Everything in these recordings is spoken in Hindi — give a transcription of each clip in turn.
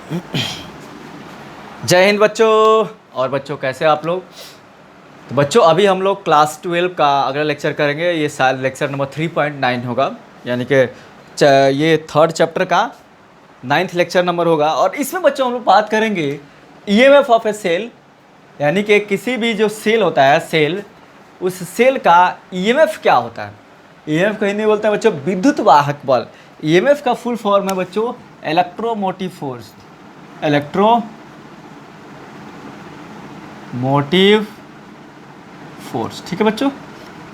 जय हिंद बच्चों। और बच्चों कैसे आप लोग। तो बच्चों अभी हम लोग क्लास 12 का अगला लेक्चर करेंगे। ये शायद लेक्चर नंबर 3.9 होगा, यानी कि ये थर्ड चैप्टर का 9th लेक्चर नंबर होगा। और इसमें बच्चों हम लोग बात करेंगे ईएमएफ ऑफ ए सेल, यानी कि किसी भी जो सेल होता है सेल, उस सेल का ईएमएफ क्या होता है। ईएमएफ को हिंदी में बोलते हैं बच्चों विद्युत वाहक बल। ईएमएफ का फुल फॉर्म है बच्चों इलेक्ट्रोमोटिव फोर्स। इलेक्ट्रोमोटिव फोर्स, ठीक है बच्चों।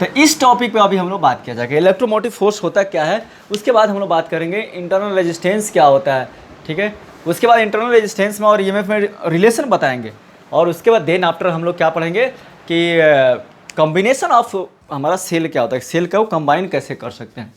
तो इस टॉपिक पे अभी हम लोग बात किया जाएगा इलेक्ट्रोमोटिव फोर्स होता क्या है। उसके बाद हम लोग बात करेंगे इंटरनल रेजिस्टेंस क्या होता है, ठीक है। उसके बाद इंटरनल रेजिस्टेंस में और ईएमएफ में रिलेशन बताएंगे। और उसके बाद देन आफ्टर हम लोग क्या पढ़ेंगे कि कॉम्बिनेशन ऑफ हमारा सेल क्या होता है, सेल को कंबाइन कैसे कर सकते हैं,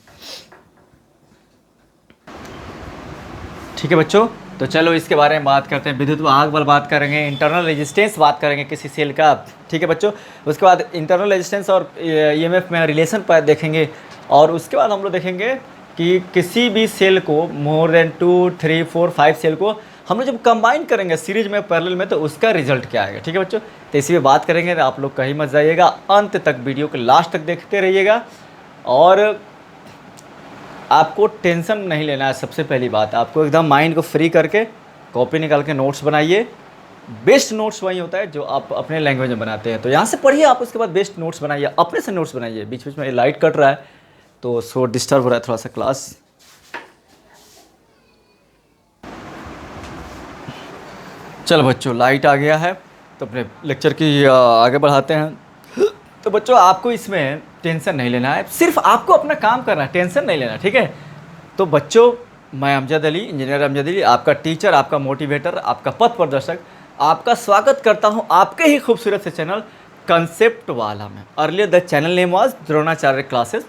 ठीक है बच्चों। तो चलो इसके बारे में बात करते हैं। विद्युत वाहक बल बात करेंगे, इंटरनल रेजिस्टेंस बात करेंगे किसी सेल का, ठीक है बच्चों। उसके बाद इंटरनल रेजिस्टेंस और ईएमएफ में रिलेशन पर देखेंगे। और उसके बाद हम लोग देखेंगे कि किसी भी सेल को मोर देन 2, 3, 4, 5 सेल को हम लोग जब कंबाइन करेंगे सीरीज में पैरेलल में, तो उसका रिजल्ट क्या आएगा, ठीक है बच्चों। तो इसी में बात करेंगे। तो आप लोग कहीं मत जाइएगा, अंत तक वीडियो के लास्ट तक देखते रहिएगा। और आपको टेंशन नहीं लेना है। सबसे पहली बात, आपको एकदम माइंड को फ्री करके कॉपी निकाल के नोट्स बनाइए। बेस्ट नोट्स वही होता है जो आप अपने लैंग्वेज में बनाते हैं। तो यहाँ से पढ़िए आप, उसके बाद बेस्ट नोट्स बनाइए, अपने से नोट्स बनाइए। बीच बीच में लाइट कट रहा है तो सो डिस्टर्ब हो रहा है थोड़ा सा क्लास। चलो बच्चों लाइट आ गया है तो अपने लेक्चर की आगे बढ़ाते हैं। तो बच्चों आपको इसमें टेंशन नहीं लेना है, सिर्फ आपको अपना काम करना है, टेंशन नहीं लेना, ठीक है। तो बच्चों मैं अमजद अली, इंजीनियर अमजद अली, आपका टीचर, आपका मोटिवेटर, आपका पथ प्रदर्शक, आपका स्वागत करता हूं आपके ही खूबसूरत से चैनल कंसेप्ट वाला में। Earlier the channel name was Dronacharya classes.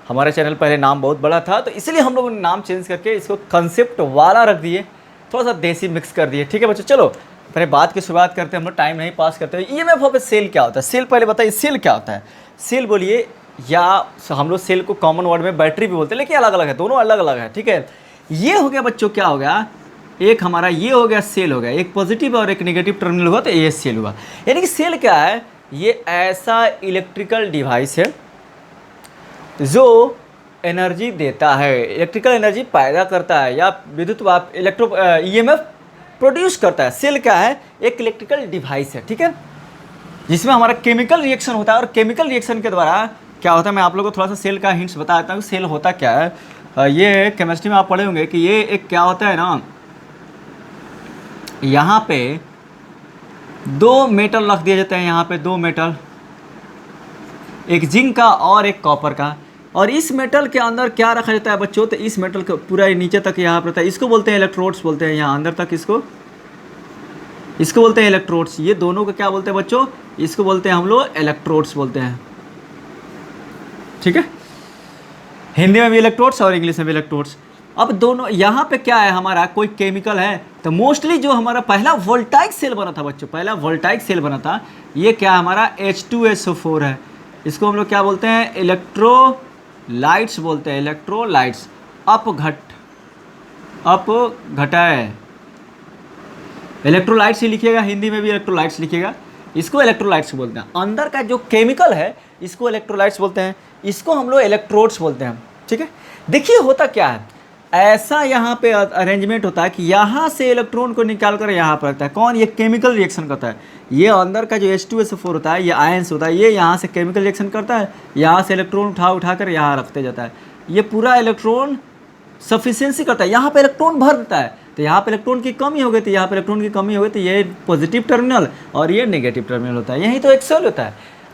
हमारा चैनल पहले नाम बहुत बड़ा था, तो इसलिए हम लोगों ने नाम चेंज करके इसको कंसेप्ट वाला रख दिए, थोड़ा सा देसी मिक्स कर दिए, ठीक है बच्चों। चलो पहले बात की शुरुआत करते हैं, हम लोग टाइम नहीं पास करते हैं। ईएमएफ ऑफ ए सेल क्या होता है, सेल पहले बताइए सेल क्या होता है। सेल बोलिए, या हम लोग सेल को कॉमन वर्ड में बैटरी भी बोलते हैं, लेकिन अलग अलग है, दोनों अलग अलग है, ठीक है। ये हो गया बच्चों, क्या हो गया, एक हमारा ये हो गया सेल हो गया, एक पॉजिटिव और एक नेगेटिव टर्मिनल हुआ तो ये सेल हुआ। यानी कि सेल क्या है, ये ऐसा इलेक्ट्रिकल डिवाइस है जो एनर्जी देता है, इलेक्ट्रिकल एनर्जी पैदा करता है, या विद्युत ईएमएफ प्रोड्यूस करता है। सेल क्या है, एक इलेक्ट्रिकल डिवाइस है, ठीक है, जिसमें हमारा केमिकल रिएक्शन होता है। और केमिकल रिएक्शन के द्वारा क्या होता है, मैं आप लोगों को थोड़ा सा सेल का हिंट्स बता देता हूँ। सेल होता क्या है, ये केमिस्ट्री में आप पढ़े होंगे कि ये एक क्या होता है ना, यहाँ पे दो मेटल रख दिए जाते हैं, यहाँ पे दो मेटल, एक जिंक का और एक कॉपर का। और इस मेटल के अंदर क्या रखा जाता है बच्चों, तो इस मेटल का पूरा नीचे तक यहाँ पर रहता है, इसको बोलते हैं इलेक्ट्रोड्स बोलते हैं, यहाँ अंदर तक इसको बोलते हैं इलेक्ट्रोड्स। ये दोनों को क्या बोलते हैं बच्चों, इसको बोलते हैं हम लोग इलेक्ट्रोड्स बोलते हैं, ठीक है। हिंदी में भी इलेक्ट्रोड्स और इंग्लिश में भी इलेक्ट्रोड्स। अब दोनों यहाँ पे क्या है, हमारा कोई केमिकल है, तो मोस्टली जो हमारा पहला वोल्टाइक सेल बना था बच्चों, पहला वोल्टाइक सेल बना था, ये क्या हमारा H2SO4 है। इसको हम लोग क्या बोलते हैं, इलेक्ट्रोलाइट्स बोलते हैं, इलेक्ट्रोलाइट्स। अपघटय इलेक्ट्रोलाइट्स ही लिखिएगा, हिंदी में भी इलेक्ट्रोलाइट्स लिखिएगा। इसको इलेक्ट्रोलाइट्स बोलते हैं। अंदर का जो केमिकल है इसको इलेक्ट्रोलाइट्स बोलते हैं, इसको हम लोग इलेक्ट्रोड्स बोलते हैं, ठीक है। देखिए होता क्या है, ऐसा यहाँ पे अरेंजमेंट होता है कि यहाँ से इलेक्ट्रॉन को निकाल कर यहाँ पर रखता है कौन, ये केमिकल रिएक्शन करता है। ये अंदर का जो H2SO4 होता है, ये आयंस होता है, ये यहाँ से केमिकल रिएक्शन करता है, यहाँ से इलेक्ट्रॉन उठा कर यहाँ रखते जाता है। ये पूरा इलेक्ट्रॉन सफिशिएंसी करता है, यहाँ पे इलेक्ट्रॉन भर देता है, तो यहाँ पे इलेक्ट्रॉन की कमी हो गई, तो यहाँ पे इलेक्ट्रॉन की कमी हो गई, तो ये पॉजिटिव टर्मिनल और ये नेगेटिव टर्मिनल होता है। यही तो एक सेल होता है।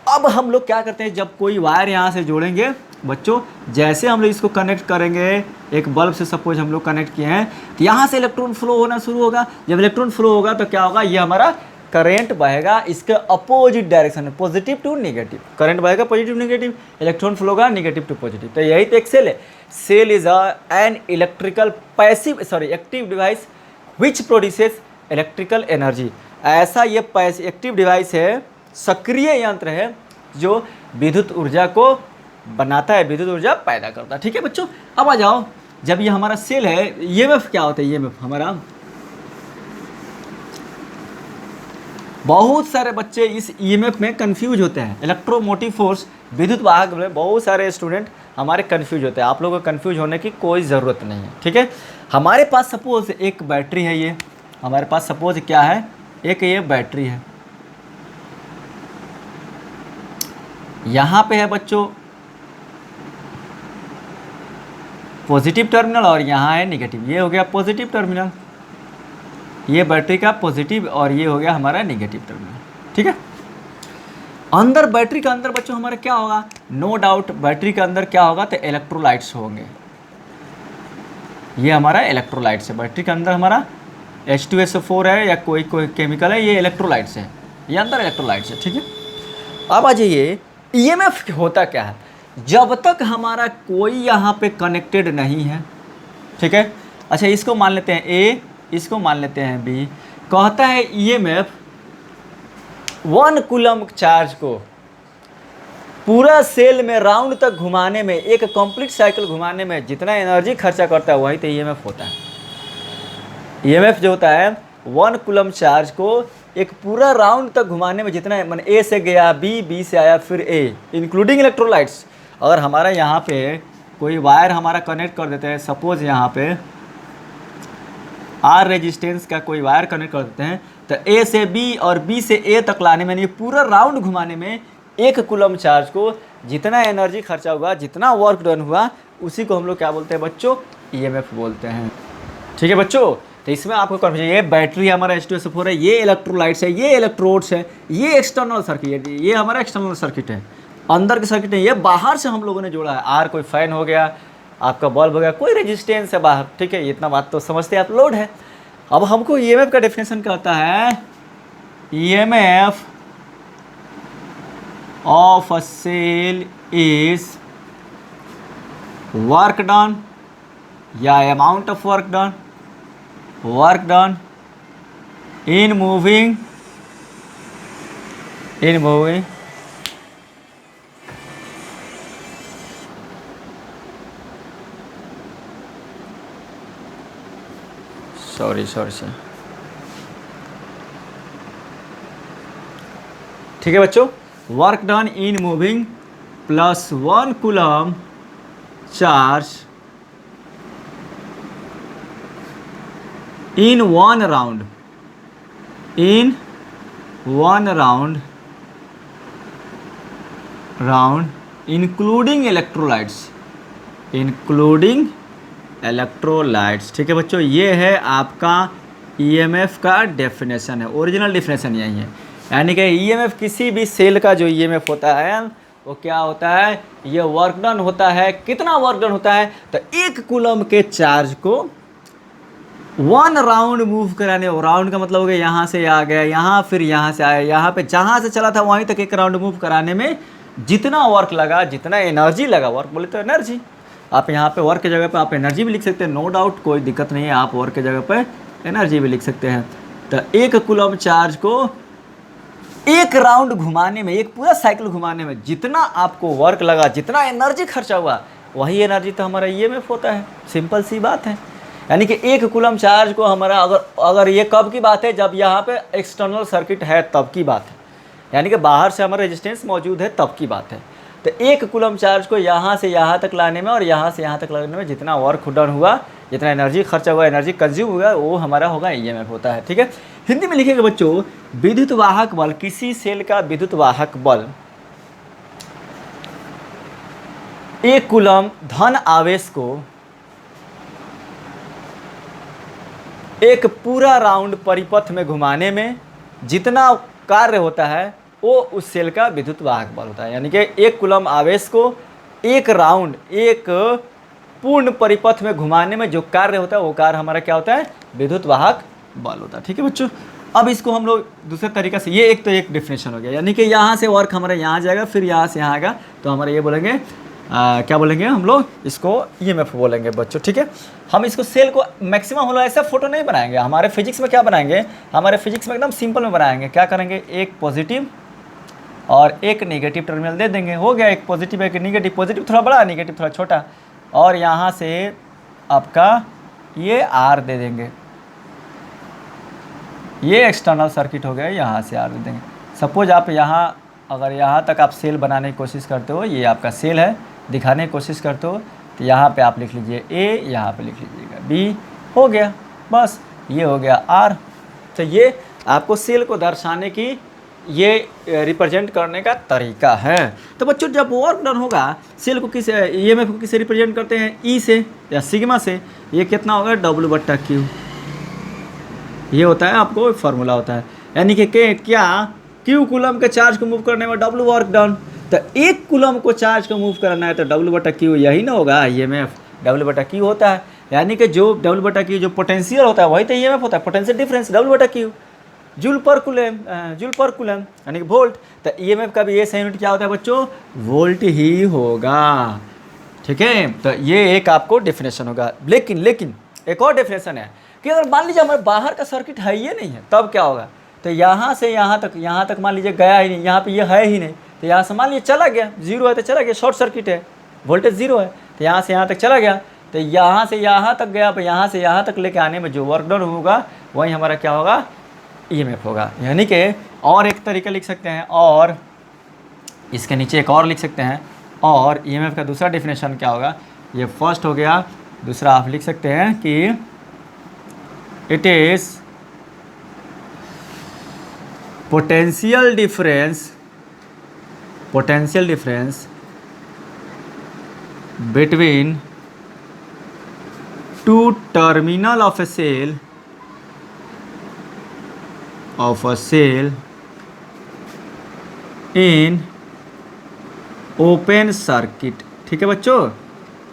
अब हम लोग क्या करते हैं, जब कोई वायर यहाँ से जोड़ेंगे बच्चों, जैसे हम लोग इसको कनेक्ट करेंगे, एक बल्ब से सपोज हम लोग कनेक्ट किए हैं, तो यहाँ से इलेक्ट्रॉन फ्लो होना शुरू होगा। जब इलेक्ट्रॉन फ्लो होगा तो क्या होगा, ये हमारा करंट बहेगा इसके अपोजिट डायरेक्शन में, पॉजिटिव टू नेगेटिव। करंट बहेगा पॉजिटिव नेगेटिव, इलेक्ट्रॉन फ्लो होगा नेगेटिव टू पॉजिटिव। तो यही तो एक सेल है। Cell is an electrical active device which produces electrical energy. ऐसा ये एक्टिव डिवाइस है, सक्रिय यंत्र है जो विद्युत ऊर्जा को बनाता है, विद्युत ऊर्जा पैदा करता है, ठीक है बच्चों। अब आ जाओ, जब ये हमारा सेल है, ईएमएफ क्या होता है, ईएमएफ हमारा बहुत सारे बच्चे इस ईएमएफ में कंफ्यूज होते हैं। इलेक्ट्रोमोटिव फोर्स, विद्युत वाहक में बहुत सारे स्टूडेंट हमारे कंफ्यूज होते हैं। आप लोगों को कंफ्यूज होने की कोई ज़रूरत नहीं है, ठीक है। हमारे पास सपोज एक बैटरी है, ये हमारे पास सपोज क्या है, एक ये बैटरी है, यहाँ पे है बच्चों पॉजिटिव टर्मिनल और यहाँ है निगेटिव। ये हो गया पॉजिटिव टर्मिनल, ये बैटरी का पॉजिटिव, और ये हो गया हमारा निगेटिव टर्मिनल, ठीक है। अंदर बैटरी के अंदर बच्चों हमारा क्या होगा, नो डाउट बैटरी के अंदर क्या होगा, तो इलेक्ट्रोलाइट्स होंगे। ये हमारा इलेक्ट्रोलाइट्स है, बैटरी के अंदर हमारा H2SO4 है या कोई केमिकल है, ये इलेक्ट्रोलाइट्स है, ये अंदर इलेक्ट्रोलाइट्स है, ठीक है। अब आ जाइए ईएमएफ होता क्या है, जब तक हमारा कोई यहाँ पे कनेक्टेड नहीं है, ठीक है। अच्छा इसको मान लेते हैं ए, इसको मान लेते हैं बी। कहता है ईएमएफ 1 कूलम चार्ज को पूरा सेल में राउंड तक घुमाने में, एक कंप्लीट साइकिल घुमाने में जितना एनर्जी खर्चा करता है वही तो ईएमएफ होता है। ईएमएफ जो होता है 1 कूलम चार्ज को एक पूरा राउंड तक घुमाने में जितना, मान ए से गया बी, बी से आया फिर ए, इंक्लूडिंग इलेक्ट्रोलाइट्स। अगर हमारा यहाँ पे कोई वायर हमारा कनेक्ट कर देते हैं, सपोज यहाँ पे आर रेजिस्टेंस का कोई वायर कनेक्ट कर देते हैं, तो ए से बी और बी से ए तक लाने में, ये पूरा राउंड घुमाने में 1 कूलम चार्ज को जितना एनर्जी खर्चा हुआ, जितना वर्क डन हुआ, उसी को हम लोग क्या बोलते हैं बच्चों, ईएमएफ बोलते हैं, ठीक है बच्चों। तो इसमें आपको कन्फ्यूजन, ये बैटरी हमारा H2SO4 है, ये इलेक्ट्रोलाइट्स है, ये इलेक्ट्रोड्स है, ये एक्सटर्नल सर्किट है, ये हमारा एक्सटर्नल सर्किट है, अंदर के सर्किट है, ये बाहर से हम लोगों ने जोड़ा है। आर कोई फैन हो गया, आपका बल्ब हो गया, कोई रेजिस्टेंस है बाहर, ठीक है, इतना बात तो समझते हैं आप, लोड है। अब हमको ईएमएफ का डेफिनेशन कहता है, EMF of a cell is work done या amount of work done in moving sorry sir, ठीक है बच्चों, work done in moving plus 1 coulomb charge in one round including electrolytes, ठीक है बच्चों। ये है आपका ईएमएफ का डेफिनेशन है, ओरिजिनल डेफिनेशन यही है। यानी कि ईएमएफ किसी भी सेल का जो ईएमएफ होता है वो क्या होता है, ये वर्क डन होता है। कितना वर्क डन होता है, तो 1 कूलम के चार्ज को 1 राउंड मूव कराने, राउंड का मतलब हो गया यहाँ से आ गया, यहाँ फिर यहाँ से आया, यहाँ पे जहाँ से चला था वहीं तक 1 राउंड मूव कराने में जितना वर्क लगा, जितना एनर्जी लगा, वर्क बोले तो एनर्जी, आप यहाँ पे वर्क की जगह पे आप एनर्जी भी लिख सकते हैं, नो डाउट, कोई दिक्कत नहीं है, आप वर्क की जगह पे एनर्जी भी लिख सकते हैं। तो 1 कूलम चार्ज को 1 राउंड घुमाने में, एक पूरा साइकिल घुमाने में जितना आपको वर्क लगा, जितना एनर्जी खर्चा हुआ, वही एनर्जी तो हमारा ईएमएफ होता है। सिंपल सी बात है। यानी कि 1 कूलम चार्ज को हमारा, अगर ये कब की बात है, जब यहाँ पे एक्सटर्नल सर्किट है तब की बात है, यानी कि बाहर से हमारा रेजिस्टेंस मौजूद है तब की बात है। तो 1 कूलम चार्ज को यहाँ से यहाँ तक लाने में और यहाँ से यहाँ तक लाने में जितना वर्क डन हुआ, जितना एनर्जी खर्चा हुआ, एनर्जी कंज्यूम हुआ, वो हमारा होगा ईएमएफ होता है, ठीक है। हिंदी में लिखेगा बच्चों, विद्युत वाहक बल, किसी सेल का विद्युत वाहक बल 1 कूलम धन आवेश को एक पूरा राउंड परिपथ में घुमाने में जितना कार्य होता है वो उस सेल का विद्युत वाहक बल होता है। यानी कि 1 कूलम आवेश को एक राउंड, एक पूर्ण परिपथ में घुमाने में जो कार्य होता है वो कार्य हमारा क्या होता है, विद्युत वाहक बल होता है, ठीक है बच्चों। अब इसको हम लोग दूसरे तरीके से, ये एक तो एक डेफिनेशन हो गया, यानी कि यहाँ से वर्क हमारा यहाँ जाएगा, फिर यहाँ से यहाँ आएगा, तो हमारा ये बोलेंगे क्या बोलेंगे हम लोग, इसको ईएमएफ बोलेंगे बच्चों, ठीक है। हम इसको सेल को मैक्सिमम हम लोग ऐसा फोटो नहीं बनाएंगे। हमारे फिजिक्स में क्या बनाएंगे, हमारे फिजिक्स में एकदम सिंपल में बनाएंगे। क्या करेंगे, एक पॉजिटिव और एक नेगेटिव टर्मिनल दे देंगे, हो गया, एक पॉजिटिव एक नेगेटिव, पॉजिटिव थोड़ा बड़ा, नेगेटिव थोड़ा छोटा, और यहाँ से आपका ये आर दे देंगे, ये एक्सटर्नल सर्किट हो गया, यहाँ से आर देंगे। सपोज आप यहाँ अगर यहाँ तक आप सेल बनाने की कोशिश करते हो, ये आपका सेल है, दिखाने की कोशिश करते हो, तो यहाँ पे आप लिख लीजिए ए, यहाँ पे लिख लीजिएगा बी, हो गया, बस ये हो गया आर। तो ये आपको सेल को दर्शाने की, ये रिप्रेजेंट करने का तरीका है। तो बच्चों जब वर्क डन होगा, सेल को किस ईएमएफ को किससे रिप्रेजेंट करते हैं, ई से या सिग्मा से। ये कितना होगा, W/Q। ये होता है आपको फार्मूला होता है, यानी कि क्या Q कूलम के चार्ज को मूव करने में W वर्क डन। तो 1 कूलम को चार्ज को मूव करना है तो W/Q यही ना होगा, ईएमएफ W/Q होता है। यानी कि जो W/Q जो पोटेंशियल होता है वही तो ईएमएफ होता है, पोटेंशियल डिफरेंस W/Q, जूल पर कूलम यानी कि वोल्ट। तो ईएमएफ का भी ये सही यूनिट क्या होता है बच्चों, वोल्ट ही होगा, ठीक है। तो ये एक आपको डेफिनेशन होगा। लेकिन एक और डेफिनेशन है कि अगर मान लीजिए हमारे बाहर का सर्किट है ये नहीं है, तब क्या होगा। तो यहाँ से यहाँ तक मान लीजिए गया ही नहीं, यहाँ पे ये है ही नहीं, तो यहाँ से मान लीजिए चला गया, जीरो है तो चला गया, शॉर्ट सर्किट है, वोल्टेज जीरो है, तो यहाँ से यहाँ तक चला गया, तो यहाँ से यहाँ तक गया, तो यहाँ से यहाँ तक लेके आने में जो वर्क डन होगा वही हमारा क्या होगा, ईएमएफ होगा। यानी कि और एक तरीका लिख सकते हैं, और इसके नीचे एक और लिख सकते हैं, और ईएमएफ का दूसरा डेफिनेशन क्या होगा, ये फर्स्ट हो गया। दूसरा आप लिख सकते हैं कि it is potential difference between two terminal of a cell in open circuit. ठीक है बच्चों,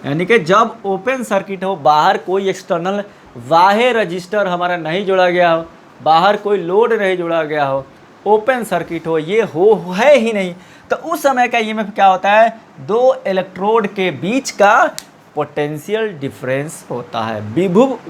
यानी कि जब ओपन सर्किट हो, बाहर कोई एक्सटर्नल बाह्य रजिस्टर हमारा नहीं जोड़ा गया हो, बाहर कोई लोड नहीं जोड़ा गया हो, ओपन सर्किट हो, ये है ही नहीं, तो उस समय का ईएमएफ क्या होता है, दो इलेक्ट्रोड के बीच का पोटेंशियल डिफरेंस होता है,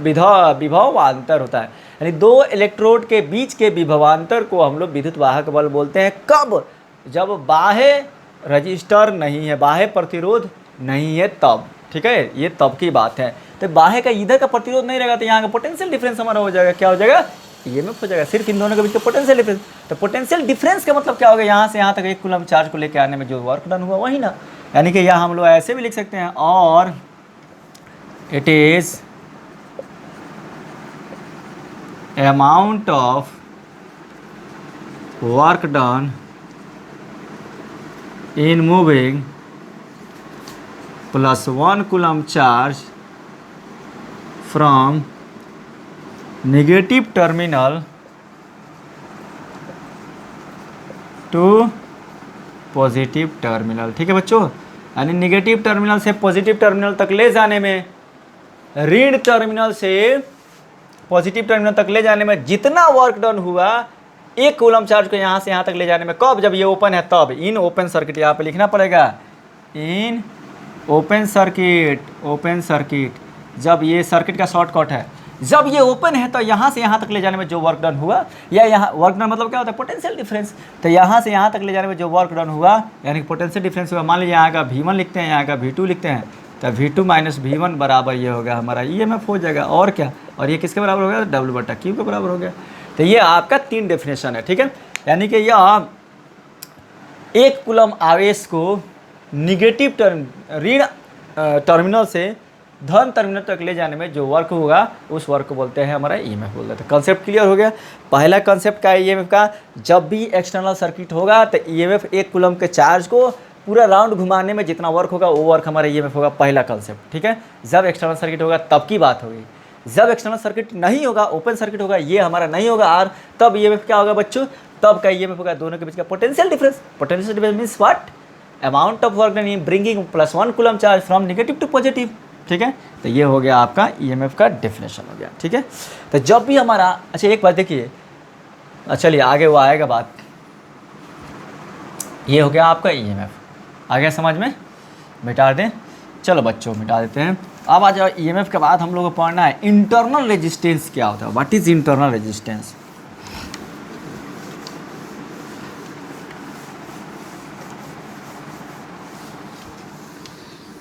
विभवांतर होता है। यानी दो इलेक्ट्रोड के बीच के विभवांतर को हम लोग विद्युत वाहक बल बोलते हैं। कब, जब बाह्य रजिस्टर नहीं है, बाह्य प्रतिरोध नहीं है, तब। ठीक है, ये तब की बात है। तो बाह्य का इधर का प्रतिरोध नहीं रहेगा तो यहाँ का पोटेंशियल डिफरेंस हमारा हो जाएगा, क्या हो जाएगा, ईएमएफ हो जाएगा, सिर्फ इन दोनों के बीच का पोटेंशियल डिफरेंस। तो पोटेंशियल डिफरेंस का मतलब क्या होगा, यहाँ से यहाँ तक 1 कूलम चार्ज को लेकर आने में जो वर्क डन हुआ वही ना। यानी कि यहाँ हम लोग ऐसे भी लिख सकते हैं, और it is amount of work done in moving +1 coulomb charge from negative terminal to positive terminal. ठीक है बच्चों, यानी निगेटिव टर्मिनल से पॉजिटिव टर्मिनल तक ले जाने में, ऋण टर्मिनल से पॉजिटिव टर्मिनल तक ले जाने में जितना वर्क डन हुआ 1 कूलम चार्ज को यहाँ से यहाँ तक ले जाने में, कब, जब ये ओपन है तब, इन ओपन सर्किट, यहाँ पे लिखना पड़ेगा, इन ओपन सर्किट, जब ये सर्किट का शॉर्टकट है, जब ये ओपन है तो यहाँ से यहाँ तक ले जाने में जो वर्क डन हुआ, या यहाँ वर्क डन मतलब क्या होता है, पोटेंशियल डिफरेंस। तो यहाँ से यहाँ तक ले जाने में जो वर्क डन हुआ यानी कि पोटेंशियल डिफरेंस हुआ। मान लीजिए यहाँ का V1 लिखते हैं, यहाँ का V2 लिखते हैं, तो V2 माइनस V1 बराबर ये होगा हमारा ईएमएफ हो जाएगा, और क्या, और ये किसके बराबर हो गया, W/Q के बराबर हो गया। तो ये आपका 3 डेफिनेशन है। ठीक है, यानी कि यह 1 कूलम आवेश को निगेटिव ऋण टर्मिनल से धन टर्मिनल तक ले जाने में जो वर्क होगा उस वर्क को बोलते हैं हमारा ईएमएफ बोलते हैं। कंसेप्ट क्लियर हो गया। पहला कंसेप्ट का है ईएमएफ का, जब भी एक्सटर्नल सर्किट होगा तो ईएमएफ 1 कूलम के चार्ज को पूरा राउंड घुमाने में जितना वर्क होगा वो वर्क हमारा ईएमएफ होगा, पहला कंसेप्ट। ठीक है, जब एक्सटर्नल सर्किट होगा तब की बात होगी। जब एक्सटर्नल सर्किट नहीं होगा, ओपन सर्किट होगा, ये हमारा नहीं होगा आर, तब ईएमएफ क्या होगा बच्चों, तब का ईएमएफ होगा दोनों के बीच का potential difference. Potential difference means what, amount of work done in bringing +1 coulomb charge from negative to positive. ठीक है, तो ये हो गया आपका ईएमएफ का डेफिनेशन हो गया। ठीक है, तो जब भी हमारा, अच्छा एक बात देखिए, चलिए आगे वो आएगा बात, ये हो गया आपका ईएमएफ, आ गया समझ में, मिटा दें, चलो बच्चों मिटा देते हैं। अब आ जाओ, ईएमएफ के बाद हम लोग को पढ़ना है इंटरनल रेजिस्टेंस क्या होता है, what is internal resistance.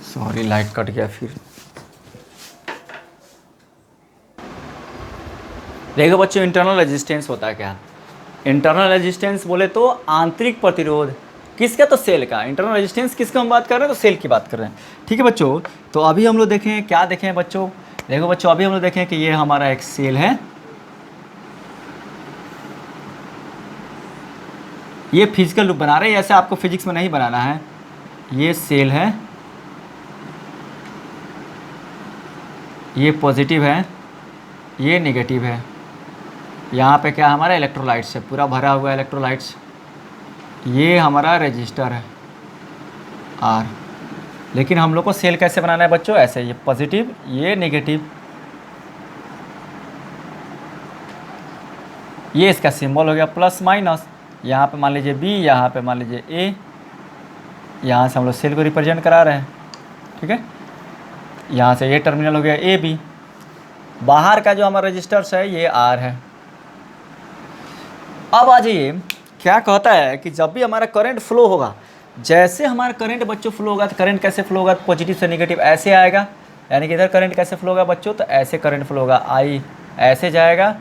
Sorry light cut गया फिर। देखो बच्चों, इंटरनल रेजिस्टेंस होता है क्या? इंटरनल रेजिस्टेंस बोले तो आंतरिक प्रतिरोध किसका? तो सेल का। इंटरनल रेजिस्टेंस किसका हम बात कर रहे हैं? तो सेल की बात कर रहे हैं। ठीक है बच्चों, तो अभी हम लोग देखें क्या देखें बच्चों। देखो बच्चों, अभी हम लोग देखें कि ये हमारा एक सेल है, ये फिजिकल रूप बना रहे हैं, ऐसे आपको फिजिक्स में नहीं बनाना है। ये सेल है, ये पॉजिटिव है, ये नेगेटिव है। यहाँ पे क्या हमारा इलेक्ट्रोलाइट्स है, पूरा भरा हुआ इलेक्ट्रोलाइट्स। ये हमारा रजिस्टर है आर। लेकिन हम लोग को सेल कैसे बनाना है बच्चों? ऐसे, ये पॉजिटिव, ये नेगेटिव, ये इसका सिंबल हो गया प्लस माइनस। यहाँ पे मान लीजिए बी, यहाँ पे मान लीजिए ए, यहाँ से हम लोग सेल को रिप्रेजेंट करा रहे हैं। ठीक है, यहाँ से ये टर्मिनल हो गया ए बी। बाहर का जो हमारा रजिस्टर्स है ये आर है। अब आ जाइए, क्या कहता है कि जब भी हमारा करंट फ्लो होगा, जैसे हमारा करंट बच्चों फ्लो होगा, तो करंट कैसे फ्लो होगा? पॉजिटिव से नेगेटिव ऐसे आएगा। यानी कि इधर करंट कैसे फ्लो होगा बच्चों? तो ऐसे करंट फ्लो होगा, आई ऐसे जाएगा।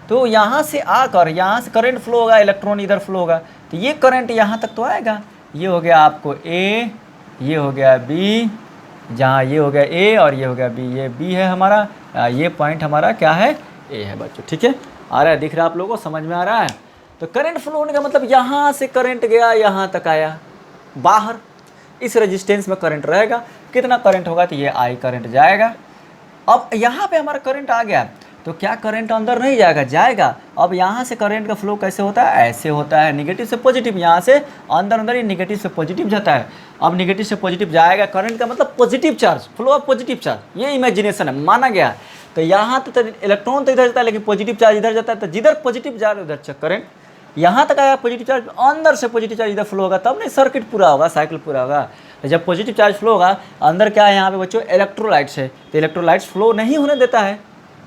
तो यहाँ से आकर यहाँ से करंट फ्लो होगा, इलेक्ट्रॉन इधर फ्लो होगा, तो ये करंट यहाँ तक तो आएगा। ये हो गया आपको ए, ये हो गया बी, जहाँ ये हो गया ए और ये हो गया बी, ये बी है हमारा, ये पॉइंट हमारा क्या है? ए है बच्चों। ठीक है, आ रहा है, दिख रहा है आप लोगों को, समझ में आ रहा है? तो करंट फ्लो होने का मतलब यहाँ से करंट गया, यहाँ तक आया, बाहर इस रेजिस्टेंस में करंट रहेगा। कितना करंट होगा? तो ये आई करंट जाएगा। अब यहाँ पे हमारा करंट आ गया, तो क्या करंट अंदर नहीं जाएगा? जाएगा। अब यहाँ से करंट का फ्लो कैसे होता है? ऐसे होता है, नेगेटिव से पॉजिटिव, यहाँ से अंदर अंदर ही नेगेटिव से पॉजिटिव जाता है। अब नेगेटिव से पॉजिटिव जाएगा, करंट का मतलब positive charge, flow of positive charge, ये इमेजिनेशन है, माना गया। तो यहाँ तो इलेक्ट्रॉन तो इधर जाता है, लेकिन पॉजिटिव चार्ज इधर जाता है, तो जिधर पॉजिटिव जा रहा है उधर करंट यहाँ तक आया, पॉजिटिव चार्ज अंदर से पॉजिटिव चार्ज इधर फ्लो होगा, तब नहीं सर्किट पूरा होगा, साइकिल पूरा होगा। जब पॉजिटिव चार्ज फ्लो होगा, अंदर क्या है यहाँ पे बच्चों? इलेक्ट्रोलाइट्स है। तो इलेक्ट्रोलाइट्स फ्लो नहीं होने देता है,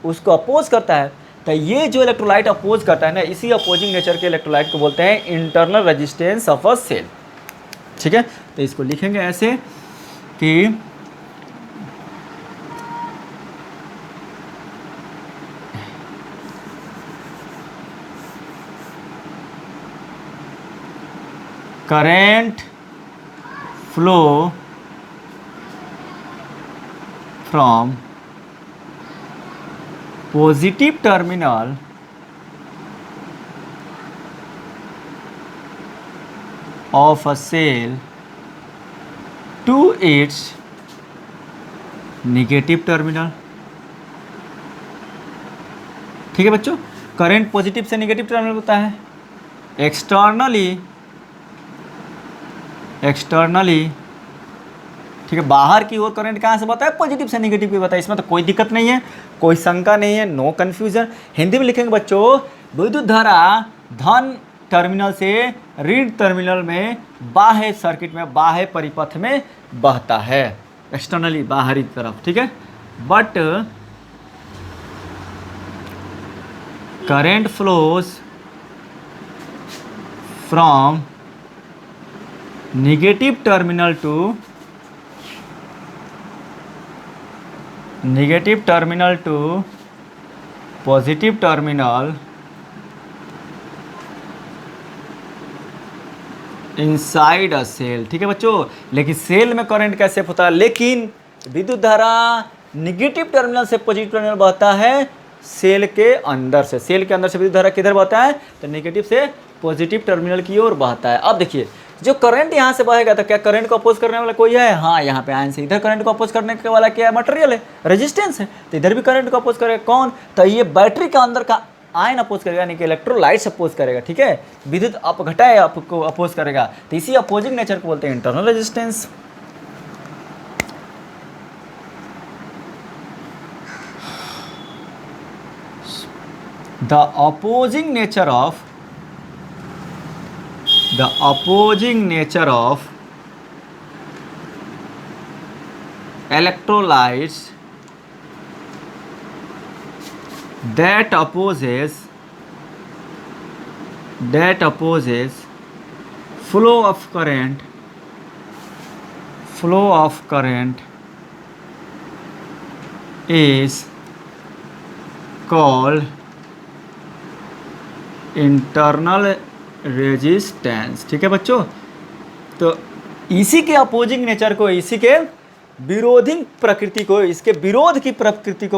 उसको अपोज करता है। तो ये जो इलेक्ट्रोलाइट अपोज करता है ना, इसी अपोजिंग नेचर के इलेक्ट्रोलाइट को बोलते हैं internal resistance of a cell. ठीक है, तो इसको लिखेंगे ऐसे कि current flow from positive terminal of a cell to its negative terminal। ठीक है बच्चों, करंट पॉजिटिव से नेगेटिव टर्मिनल होता है। एक्सटर्नली ठीक है, बाहर की ओर करंट कहाँ से बता है? पॉजिटिव से नेगेटिव की बता है। इसमें तो कोई दिक्कत नहीं है, कोई शंका नहीं है, नो कन्फ्यूजन। हिंदी में लिखेंगे बच्चों, विद्युत धारा धन टर्मिनल से ऋण टर्मिनल में बाह्य सर्किट में, बाह्य परिपथ में बहता है, एक्सटर्नली, बाहरी तरफ। ठीक है, but current flows from negative terminal to positive terminal inside a cell. ठीक है बच्चों, लेकिन सेल में करंट कैसे होता है? लेकिन विद्युत धारा नेगेटिव टर्मिनल से पॉजिटिव टर्मिनल बहता है सेल के अंदर से। सेल के अंदर से विद्युत धारा किधर बहता है? तो नेगेटिव से पॉजिटिव टर्मिनल की ओर बहता है। अब देखिए, जो करंट यहाँ से बहेगा, तो क्या करंट को अपोज करने वाला कोई है? हाँ, यहाँ पे आयन से इधर करंट को अपोज करने के वाला क्या है? मटेरियल है, रेजिस्टेंस है। तो इधर भी करंट को अपोज करेगा कौन? तो ये बैटरी के अंदर का आयन अपोज करेगा, यानी कि इलेक्ट्रोलाइट्स अपोज करेगा। ठीक है, विद्युत अपघटाय आपको अपोज करेगा। तो इसी अपोजिंग नेचर को बोलते हैं internal resistance. The opposing nature of electrolytes that opposes flow of current is called internal resistance. ठीक है बच्चों, तो इसी के अपोजिंग नेचर को, इसी के विरोधी प्रकृति को, इसके विरोध की प्रकृति को